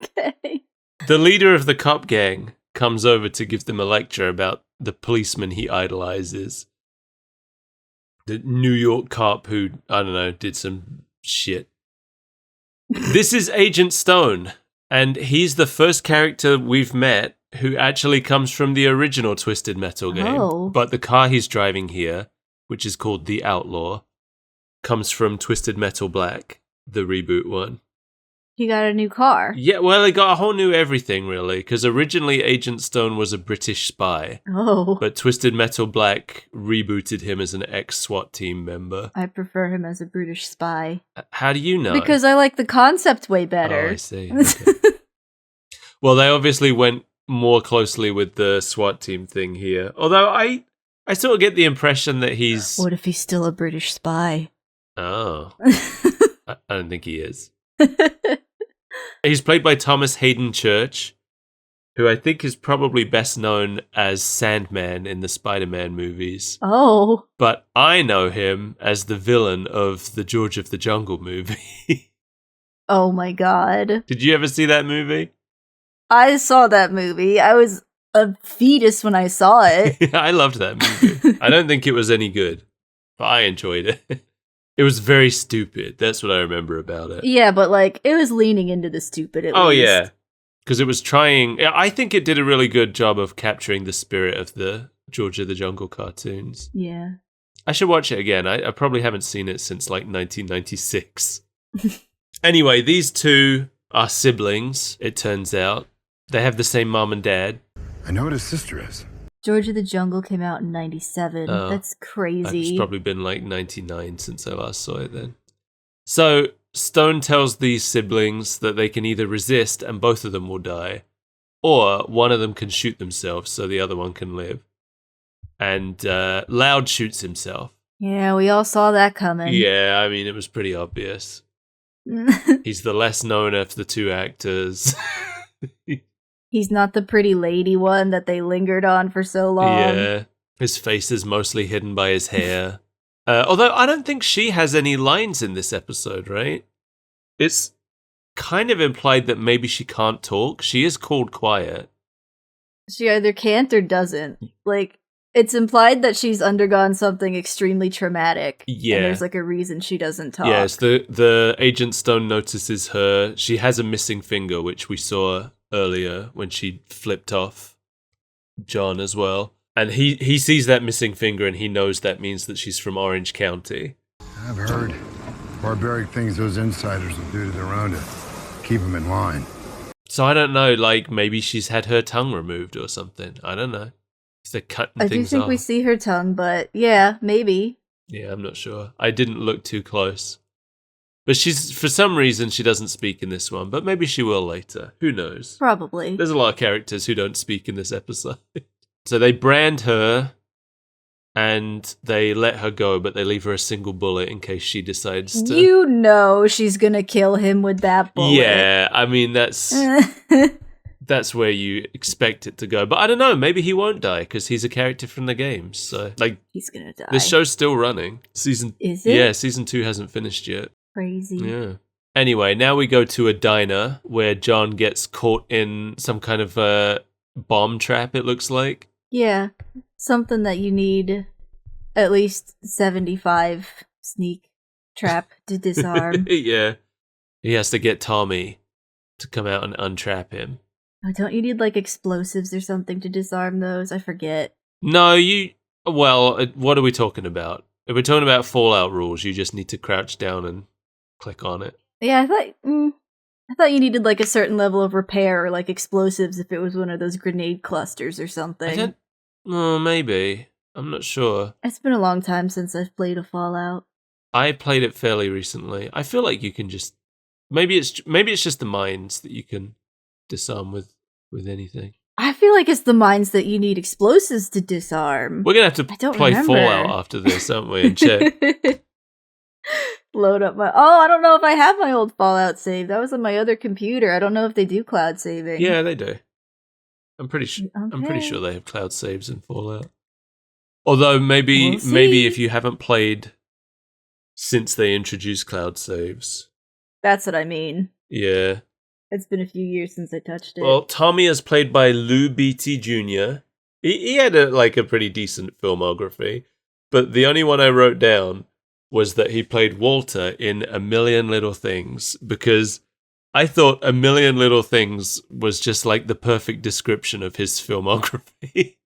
Okay. The leader of the cop gang, comes over to give them a lecture about the policeman he idolizes. The New York cop who, I don't know, did some shit. This is Agent Stone, and he's the first character we've met who actually comes from the original Twisted Metal game. Oh. But the car he's driving here, which is called the Outlaw, comes from Twisted Metal Black, the reboot one. He got a new car. Yeah, well, they got a whole new everything, really, because originally Agent Stone was a British spy, Oh. but Twisted Metal Black rebooted him as an ex-SWAT team member. I prefer him as a British spy. How do you know? Because I like the concept way Oh, better. I see. Okay. Well, they obviously went more closely with the SWAT team thing here. Although I sort of get the impression that he's... What if he's still a British spy? Oh. I don't think he is. He's played by Thomas Hayden Church, who I think is probably best known as Sandman in the Spider-Man movies. Oh. But I know him as the villain of the George of the Jungle movie. Oh my god. Did you ever see that movie? I saw that movie. I was a fetus when I saw it. I loved that movie. I don't think it was any good, but I enjoyed it. It was very stupid. That's what I remember about it. Yeah, but like, it was leaning into the stupid at Oh, least. yeah. Because it was trying... I think it did a really good job of capturing the spirit of the George of the Jungle cartoons. Yeah. I should watch it again. I probably haven't seen it since like 1996. Anyway, these two are siblings, it turns out. They have the same mom and dad. I know what his sister is. George of the Jungle came out in 97. Oh. That's crazy. It's probably been like 99 since I last saw it then. So Stone tells these siblings that they can either resist and both of them will die, or one of them can shoot themselves so the other one can live. And Loud shoots himself. Yeah, we all saw that coming. Yeah, I mean, it was pretty obvious. He's the less known of the two actors. He's not the pretty lady one that they lingered on for so long. Yeah, his face is mostly hidden by his hair. Although I don't think she has any lines in this episode, right? It's kind of implied that maybe she can't talk. She is called quiet. She either can't or doesn't. Like, it's implied that she's undergone something extremely traumatic. Yeah. And there's like a reason she doesn't talk. Yes, the Agent Stone notices her. She has a missing finger, which we saw earlier when she flipped off John as well. And he sees that missing finger and he knows that means that she's from Orange County. I've heard barbaric things those insiders will do to their own to keep them in line. So I don't know, like maybe she's had her tongue removed or something. I don't know. If they're cutting I do things think off. we see her tongue, but yeah, maybe. Yeah, I'm not sure. I didn't look too close. But she's, for some reason, she doesn't speak in this one, but maybe she will later. Who knows? Probably. There's a lot of characters who don't speak in this episode. So they brand her and they let her go, but they leave her a single bullet in case she decides to... You know she's gonna kill him with that bullet. Yeah, I mean, that's where you expect it to go. But I don't know, maybe he won't die because he's a character from the games. So, like, He's gonna die. this show's still running. Is it? Yeah, season 2 hasn't finished yet. Crazy. Yeah. Anyway, now we go to a diner where John gets caught in some kind of bomb trap, it looks like. Yeah. Something that you need at least 75 sneak trap to disarm. Yeah. He has to get Tommy to come out and untrap him. Oh, don't you need like explosives or something to disarm those? I forget. No, well, what are we talking about? If we're talking about Fallout rules, you just need to crouch down and click on it. Yeah, I thought you needed like a certain level of repair or like explosives if it was one of those grenade clusters or something. Maybe. I'm not sure. It's been a long time since I've played a Fallout. I played it fairly recently. I feel like you can just maybe it's just the mines that you can disarm with anything. I feel like it's the mines that you need explosives to disarm. We're gonna have to I don't play remember. Fallout after this, aren't we? And check. Load up my... Oh, I don't know if I have my old Fallout save. That was on my other computer. I don't know if they do cloud saving. Yeah, they do. I'm pretty sure. I'm pretty Okay. sure they have cloud saves in Fallout. Although maybe We'll maybe see. if you haven't played since they introduced cloud saves, That's what I mean. yeah, It's been a few years since I touched it. Well, Tommy is played by Lou Beatty Jr. He had a pretty decent filmography, but the only one I wrote down was that he played Walter in A Million Little Things, because I thought A Million Little Things was just like the perfect description of his filmography.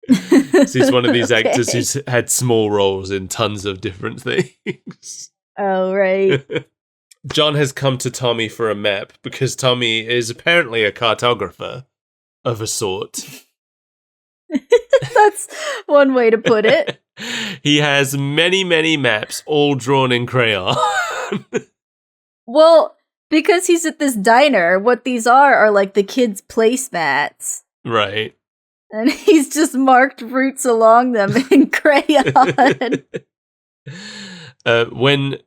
So he's one of these actors who's had small roles in tons of different things. Oh, right. John has come to Tommy for a map because Tommy is apparently a cartographer of a sort. That's one way to put it. He has many, many maps, all drawn in crayon. Well, because he's at this diner, what these are like the kids' placemats. Right. And he's just marked routes along them in crayon. When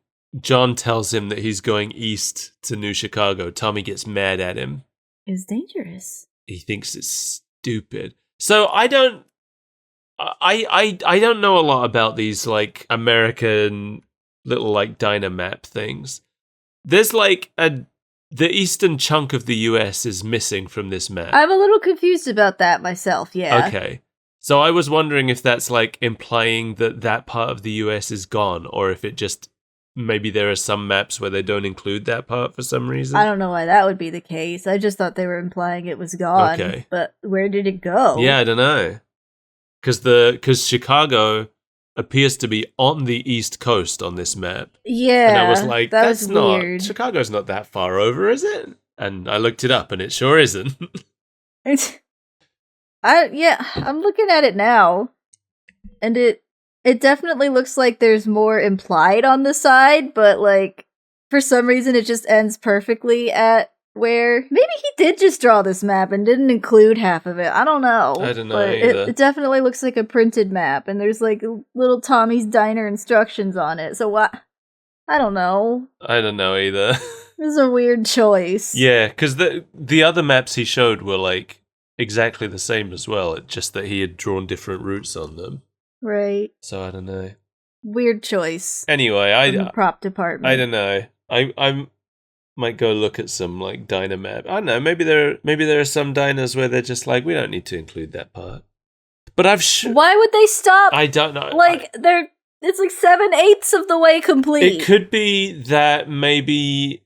John tells him that he's going east to New Chicago, Tommy gets mad at him. It's dangerous. He thinks it's stupid. So I don't know a lot about these like American little like diner map things. There's like the eastern chunk of the US is missing from this map. I'm a little confused about that myself, yeah. Okay. So I was wondering if that's like implying that that part of the US is gone, or if it just maybe there are some maps where they don't include that part for some reason. I don't know why that would be the case. I just thought they were implying it was gone. Okay. But where did it go? Yeah, I don't know. Because Chicago appears to be on the East Coast on this map. Yeah. And I was like, that that's was not, weird. Chicago's not that far over, is it? And I looked it up and it sure isn't. I'm looking at it now. And it definitely looks like there's more implied on the side, but like for some reason it just ends perfectly at where maybe he did just draw this map and didn't include half of it. I don't know. I don't know but either. it definitely looks like a printed map, and there's like little Tommy's Diner instructions on it. So what? I don't know. I don't know either. This is a weird choice. Yeah, because the other maps he showed were like exactly the same as well. It's just that he had drawn different routes on them. Right. So I don't know. Weird choice. Anyway, From the prop department. I don't know. I might go look at some like diner map. I don't know. Maybe there are some diners where they're just like, we don't need to include that part. But why would they stop? I don't know. Like it's like 7/8 of the way complete. It could be that maybe.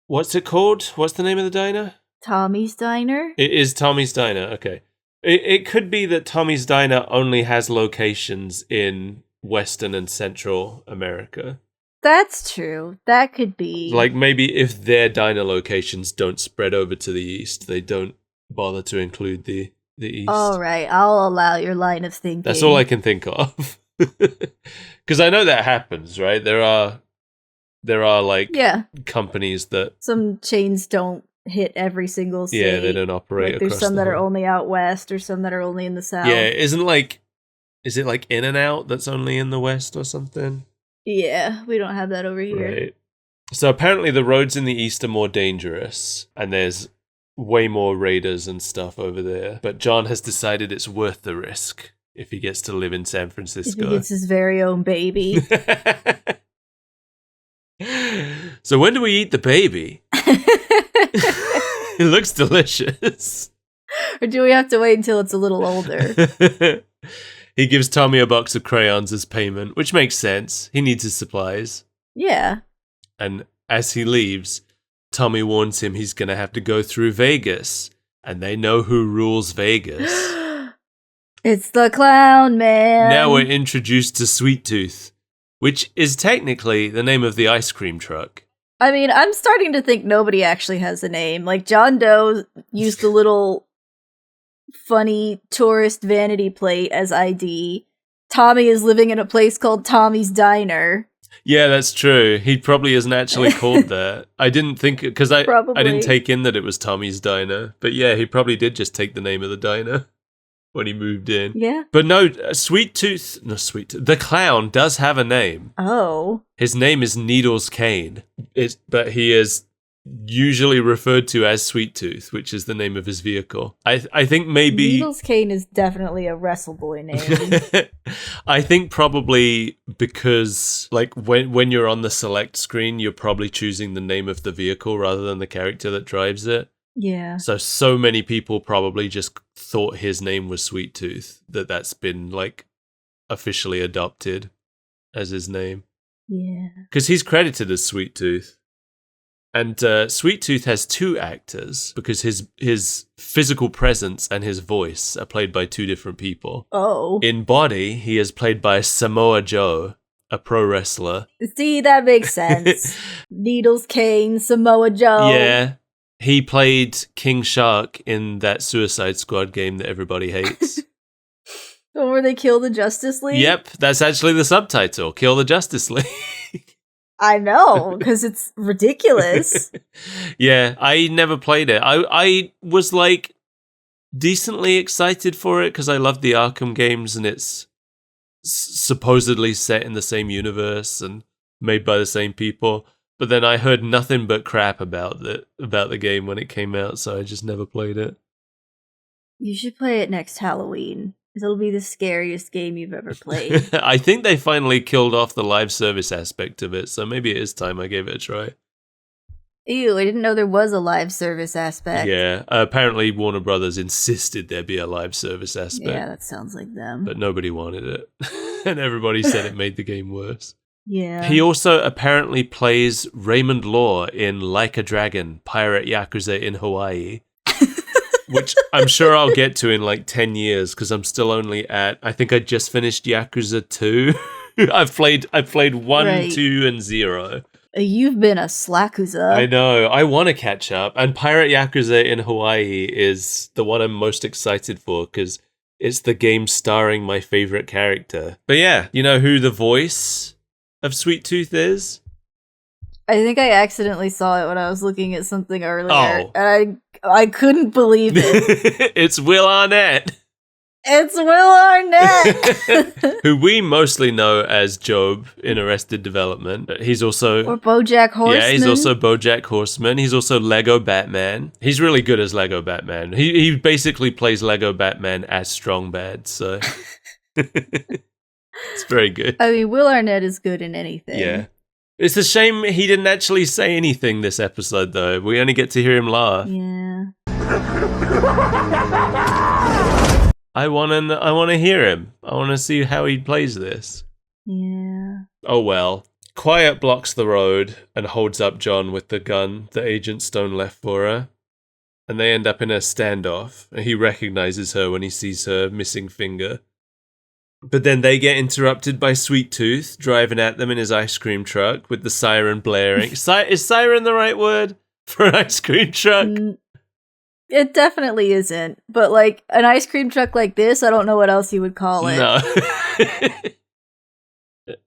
What's it called? What's the name of the diner? Tommy's Diner? It is Tommy's Diner. Okay. It could be that Tommy's Diner only has locations in Western and Central America. That's true. That could be. Like maybe if their diner locations don't spread over to the east, they don't bother to include the east. All right, I'll allow your line of thinking. That's all I can think of. Because I know that happens, right? There are like companies that some chains don't hit every single state. Yeah, they don't operate like, there's across some the that are whole- only out west or some that are only in the south. Yeah, is it like In and Out that's only in the west or something? Yeah, we don't have that over here. Right. So apparently the roads in the east are more dangerous, and there's way more raiders and stuff over there. But John has decided it's worth the risk if he gets to live in San If Francisco. he gets his very own baby. So when do we eat the baby? It looks delicious. Or do we have to wait until it's a little older? He gives Tommy a box of crayons as payment, which makes sense. He needs his supplies. Yeah. And as he leaves, Tommy warns him he's going to have to go through Vegas. And they know who rules Vegas. It's the Clown Man. Now we're introduced to Sweet Tooth, which is technically the name of the ice cream truck. I mean, I'm starting to think nobody actually has a name. Like, John Doe used the little funny tourist vanity plate as ID. Tommy is living in a place called Tommy's Diner. Yeah, that's true. He probably isn't actually called that. I didn't think, because I didn't take in that it was Tommy's Diner. But yeah, he probably did just take the name of the diner when he moved in. Yeah. But no, the clown does have a name. Oh. His name is Needles Kane. But he is usually referred to as Sweet Tooth, which is the name of his vehicle. I think maybe Needles Cane is definitely a Wrestle Boy name. I think probably because like when you're on the select screen, you're probably choosing the name of the vehicle rather than the character that drives it. Yeah. So many people probably just thought his name was Sweet Tooth, that's been like officially adopted as his name. Yeah. Because he's credited as Sweet Tooth. And Sweet Tooth has two actors because his physical presence and his voice are played by two different people. Oh. In body, he is played by Samoa Joe, a pro wrestler. See, that makes sense. Needles Cane, Samoa Joe. Yeah. He played King Shark in that Suicide Squad game that everybody hates. Where they kill the Justice League? Yep, that's actually the subtitle. Kill the Justice League. I know, because it's ridiculous. Yeah, I never played it. I was like decently excited for it because I love the Arkham games and it's supposedly set in the same universe and made by the same people. But then I heard nothing but crap about the game when it came out, so I just never played it. You should play it next Halloween. It'll be the scariest game you've ever played. I think they finally killed off the live service aspect of it, so maybe it is time I gave it a try. Ew, I didn't know there was a live service aspect. Yeah, apparently Warner Brothers insisted there be a live service aspect. Yeah, that sounds like them. But nobody wanted it. And everybody said it made the game worse. Yeah. He also apparently plays Raymond Law in Like a Dragon, Pirate Yakuza in Hawaii. Which I'm sure I'll get to in like 10 years because I'm still only I think I just finished Yakuza 2. I've played 1, Right. 2, and 0. You've been a slackuza. I know. I want to catch up. And Pirate Yakuza in Hawaii is the one I'm most excited for because it's the game starring my favorite character. But yeah, you know who the voice of Sweet Tooth is? I think I accidentally saw it when I was looking at something earlier. Oh. And I couldn't believe it. It's Will Arnett. It's Will Arnett! Who we mostly know as Job in Arrested Development. He's also... Or BoJack Horseman. Yeah, he's also BoJack Horseman. He's also Lego Batman. He's really good as Lego Batman. He basically plays Lego Batman as Strong Bad, so... It's very good. I mean, Will Arnett is good in anything. Yeah. It's a shame he didn't actually say anything this episode, though. We only get to hear him laugh. Yeah. I want to hear him. I want to see how he plays this. Yeah. Oh well. Quiet blocks the road and holds up John with the gun that Agent Stone left for her. And they end up in a standoff. And he recognizes her when he sees her missing finger. But then they get interrupted by Sweet Tooth driving at them in his ice cream truck with the siren blaring. Is siren the right word for an ice cream truck? It definitely isn't. But like an ice cream truck like this, I don't know what else you would call it. No.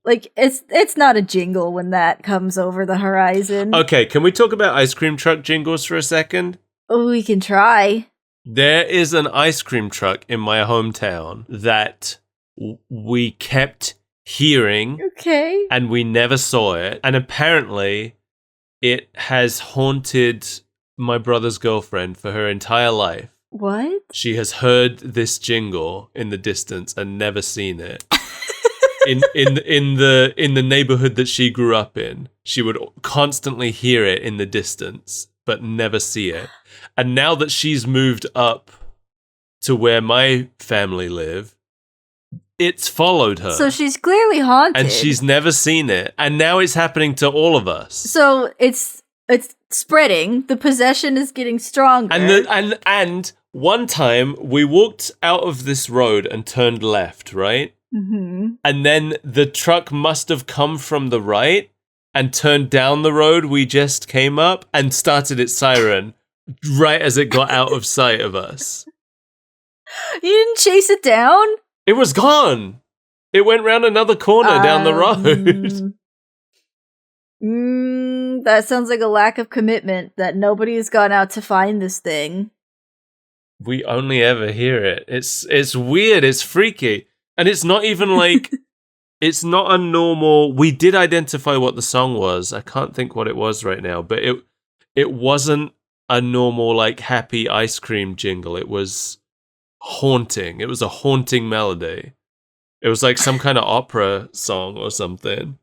Like it's not a jingle when that comes over the horizon. Okay, can we talk about ice cream truck jingles for a second? Oh, we can try. There is an ice cream truck in my hometown that we kept hearing. Okay. And we never saw it. And apparently, it has haunted my brother's girlfriend for her entire life. What? She has heard this jingle in the distance and never seen it. in the neighborhood that she grew up in, she would constantly hear it in the distance, but never see it. And now that she's moved up to where my family live, it's followed her. So she's clearly haunted. And she's never seen it. And now it's happening to all of us. So it's spreading. The possession is getting stronger. And one time we walked out of this road and turned left, right? Mm-hmm. And then the truck must have come from the right and turned down the road we just came up and started its siren right as it got out of sight of us. You didn't chase it down? It was gone. It went round another corner down the road. That sounds like a lack of commitment that nobody has gone out to find this thing. We only ever hear it. It's weird. It's freaky. And it's not even like... It's not a normal... We did identify what the song was. I can't think what it was right now. But it wasn't a normal, like, happy ice cream jingle. It was haunting. It was a haunting melody. It was like some kind of opera song or something.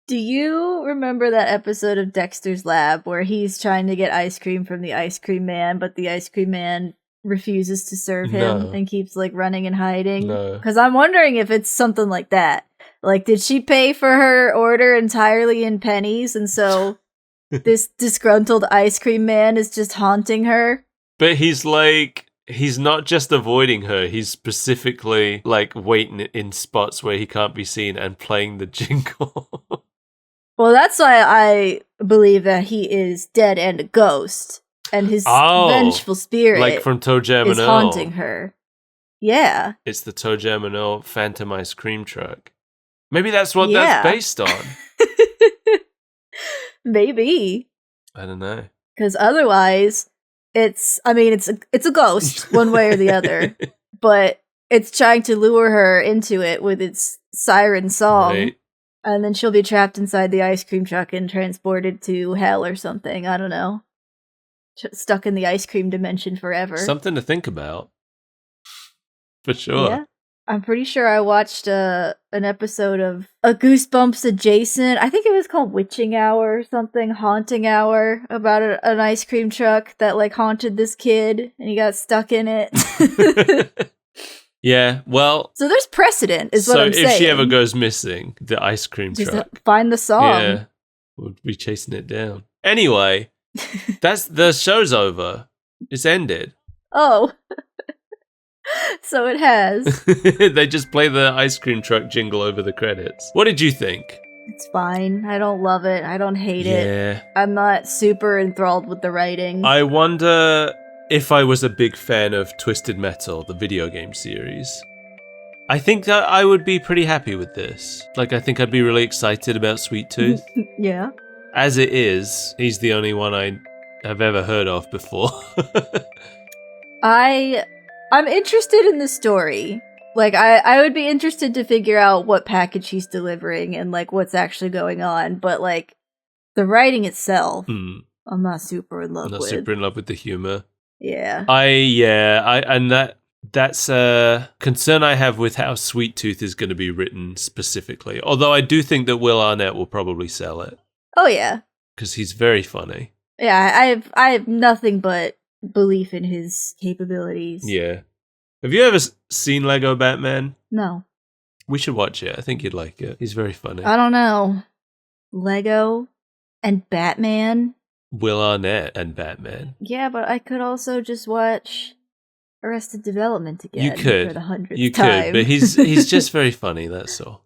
Do you remember that episode of Dexter's Lab where he's trying to get ice cream from the ice cream man, but the ice cream man refuses to serve him No. and keeps like running and hiding? No. Because I'm wondering if it's something like that. Like, did she pay for her order entirely in pennies, and so this disgruntled ice cream man is just haunting her? But he's not just avoiding her, he's specifically like waiting in spots where he can't be seen and playing the jingle. Well, that's why I believe that he is dead and a ghost, and his vengeful spirit Like from Toe Jam is and Earl. haunting her. Yeah. It's the Toe Jam and Earl Phantom Ice Cream Truck. Maybe that's what Yeah. that's based on. Maybe. I don't know. Because otherwise, it's a ghost, one way or the other, but it's trying to lure her into it with its siren song. Right. And then she'll be trapped inside the ice cream truck and transported to hell or something. I don't know. Stuck in the ice cream dimension forever. Something to think about. For sure. Yeah. I'm pretty sure I watched an episode of a Goosebumps adjacent. I think it was called Witching Hour or something, Haunting Hour, about an ice cream truck that like haunted this kid and he got stuck in it. Yeah, well, So there's precedent, is what I'm saying. So if she ever goes missing, the ice cream just truck. find the song. Yeah, we'll be chasing it down. Anyway, that's the show's over. It's ended. Oh. So it has. They just play the ice cream truck jingle over the credits. What did you think? It's fine. I don't love it. I don't hate it. Yeah. I'm not super enthralled with the writing. I wonder if I was a big fan of Twisted Metal, the video game series. I think that I would be pretty happy with this. Like, I think I'd be really excited about Sweet Tooth. Yeah. As it is, he's the only one I have ever heard of before. I'm interested in the story. Like, I would be interested to figure out what package he's delivering and, like, what's actually going on. But, like, the writing itself, I'm not super in love I'm not with. super in love with the humor. Yeah. That's a concern I have with how Sweet Tooth is going to be written specifically. Although I do think that Will Arnett will probably sell it Oh, yeah. because he's very funny. Yeah, I have nothing but belief in his capabilities. Yeah. Have you ever seen Lego Batman? No. We should watch it. I think you'd like it. He's very funny. I don't know. Lego and Batman? Will Arnett and Batman. Yeah, but I could also just watch Arrested Development again. You could. For the 100th You time. could, but he's just very funny, that's all.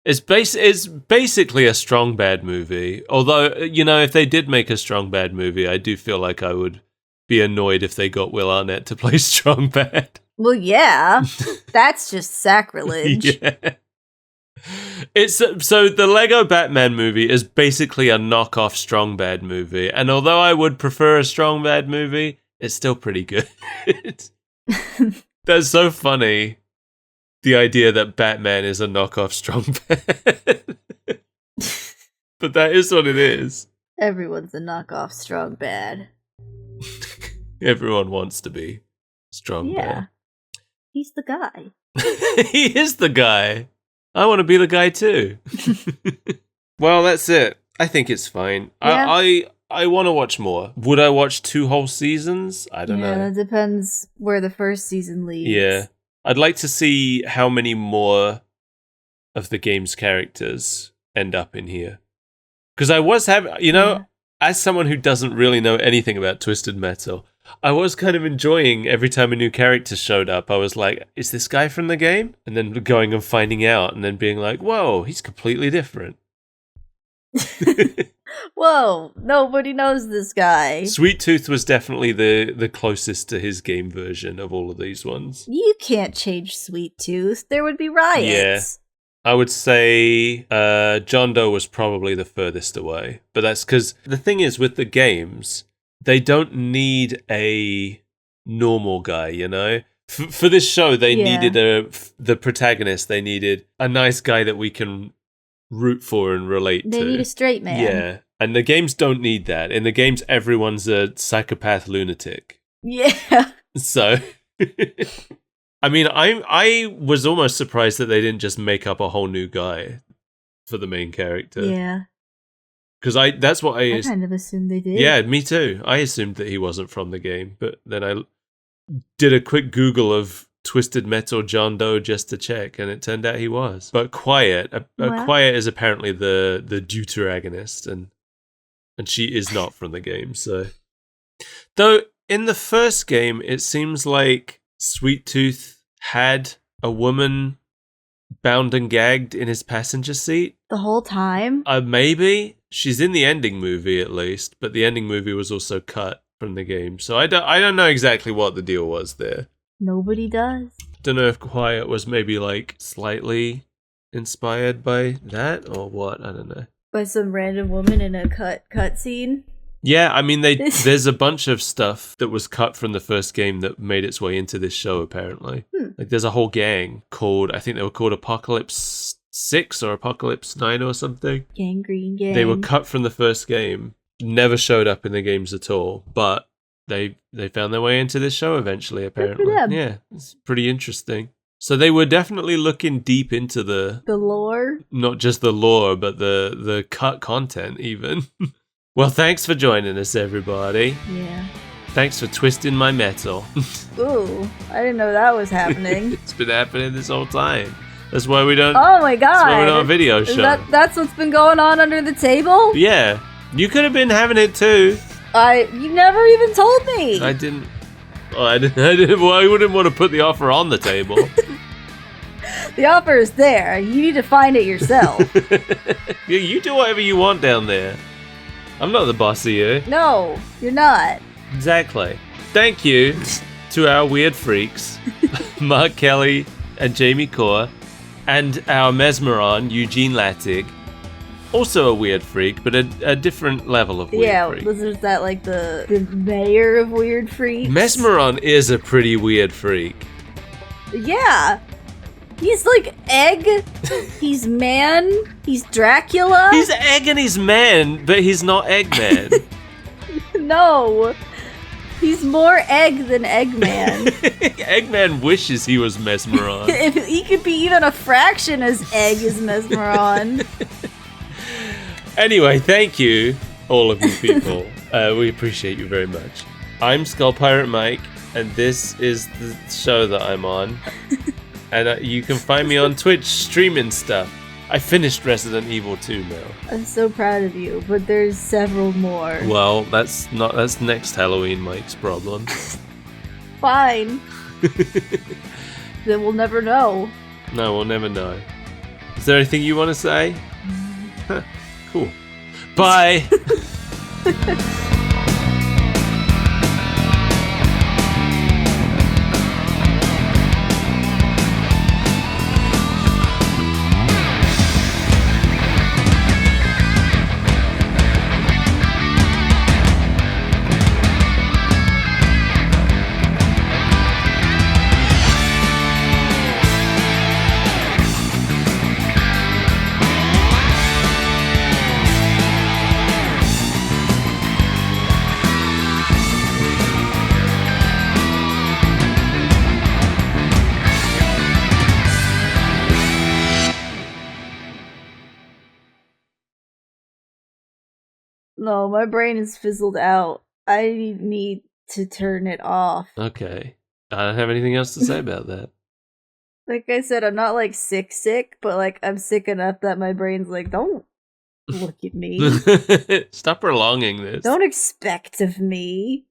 It's basically a Strong Bad movie. Although, you know, if they did make a Strong Bad movie, I do feel like I would be annoyed if they got Will Arnett to play Strong Bad. Well, yeah. That's just sacrilege. Yeah. It's so the Lego Batman movie is basically a knockoff Strong Bad movie, and although I would prefer a Strong Bad movie, it's still pretty good. That's so funny. The idea that Batman is a knockoff Strong Bad. But that is what it is. Everyone's a knockoff Strong Bad. Everyone wants to be Strong Yeah. He's the guy. Bad. He is the guy. I want to be the guy too. Well, that's it. I think it's fine. Yeah. I want to watch more. Would I watch 2 whole seasons? I don't Yeah, know. that depends where the first season leads. Yeah. I'd like to see how many more of the game's characters end up in here. Because I was having, as someone who doesn't really know anything about Twisted Metal, I was kind of enjoying every time a new character showed up. I was like, is this guy from the game? And then going and finding out and then being like, whoa, he's completely different. Whoa, nobody knows this guy. Sweet Tooth was definitely the closest to his game version of all of these ones. You can't change Sweet Tooth. There would be riots. I would say John Doe was probably the furthest away. But that's because the thing is with the games, they don't need a normal guy, you know? For this show, they needed the protagonist. They needed a nice guy that we can root for and relate to. They need a straight man. Yeah. And the games don't need that. In the games, everyone's a psychopath lunatic. Yeah. So, I mean, I was almost surprised that they didn't just make up a whole new guy for the main character. Yeah. Because that's what I kind of assumed they did. Yeah, me too. I assumed that he wasn't from the game, but then I did a quick Google of Twisted Metal John Doe just to check, and it turned out he was. But Quiet, Quiet is apparently the deuteragonist, and she is not from the game. So, though in the first game, it seems like Sweet Tooth had a woman bound and gagged in his passenger seat the whole time. Maybe she's in the ending movie at least, but the ending movie was also cut from the game, so I don't know exactly what the deal was there. Nobody does. Don't know if Quiet was maybe like slightly inspired by that or what. I don't know. By some random woman in a cut scene. Yeah, I mean, there's a bunch of stuff that was cut from the first game that made its way into this show, apparently. Like, there's a whole gang called, I think they were called Apocalypse 6 or Apocalypse 9 or something. Gangrene Gang. They were cut from the first game, never showed up in the games at all, but they found their way into this show eventually, apparently. Good for them. Yeah, it's pretty interesting. So they were definitely looking deep into the lore. Not just the lore, but the cut content, even. Well, thanks for joining us, everybody. Yeah. Thanks for twisting my metal. Ooh, I didn't know that was happening. It's been happening this whole time. That's why we don't. Oh my god! That's why we don't have a video show. That's what's been going on under the table? Yeah, you could have been having it too. You never even told me. I didn't. Well, I didn't. Well, I wouldn't want to put the offer on the table. The offer is there. You need to find it yourself. Yeah, you do whatever you want down there. I'm not the boss of you. No, you're not. Exactly. Thank you to our weird freaks, Mark Kelly and Jamie Core, and our Mesmeron, Eugene Lattig. Also a weird freak, but a different level of weird freak. Yeah, was that like the mayor of weird freaks? Mesmeron is a pretty weird freak. Yeah. He's like egg, he's man, he's Dracula. He's egg and he's man, but he's not Eggman. No. He's more egg than Eggman. Eggman wishes he was Mesmeron. If he could be even a fraction as egg as Mesmeron. Anyway, thank you, all of you people. We appreciate you very much. I'm Skull Pirate Mike, and this is the show that I'm on. And you can find me on Twitch streaming stuff. I finished Resident Evil 2 now. I'm so proud of you, but there's several more. Well, that's next Halloween Mike's problem. Fine. Then we'll never know. No, we'll never know. Is there anything you want to say? Cool. Bye. No, my brain is fizzled out. I need to turn it off. Okay. I don't have anything else to say about that. Like I said, I'm not like sick, but like I'm sick enough that my brain's like, don't look at me. Stop prolonging this. Don't expect of me.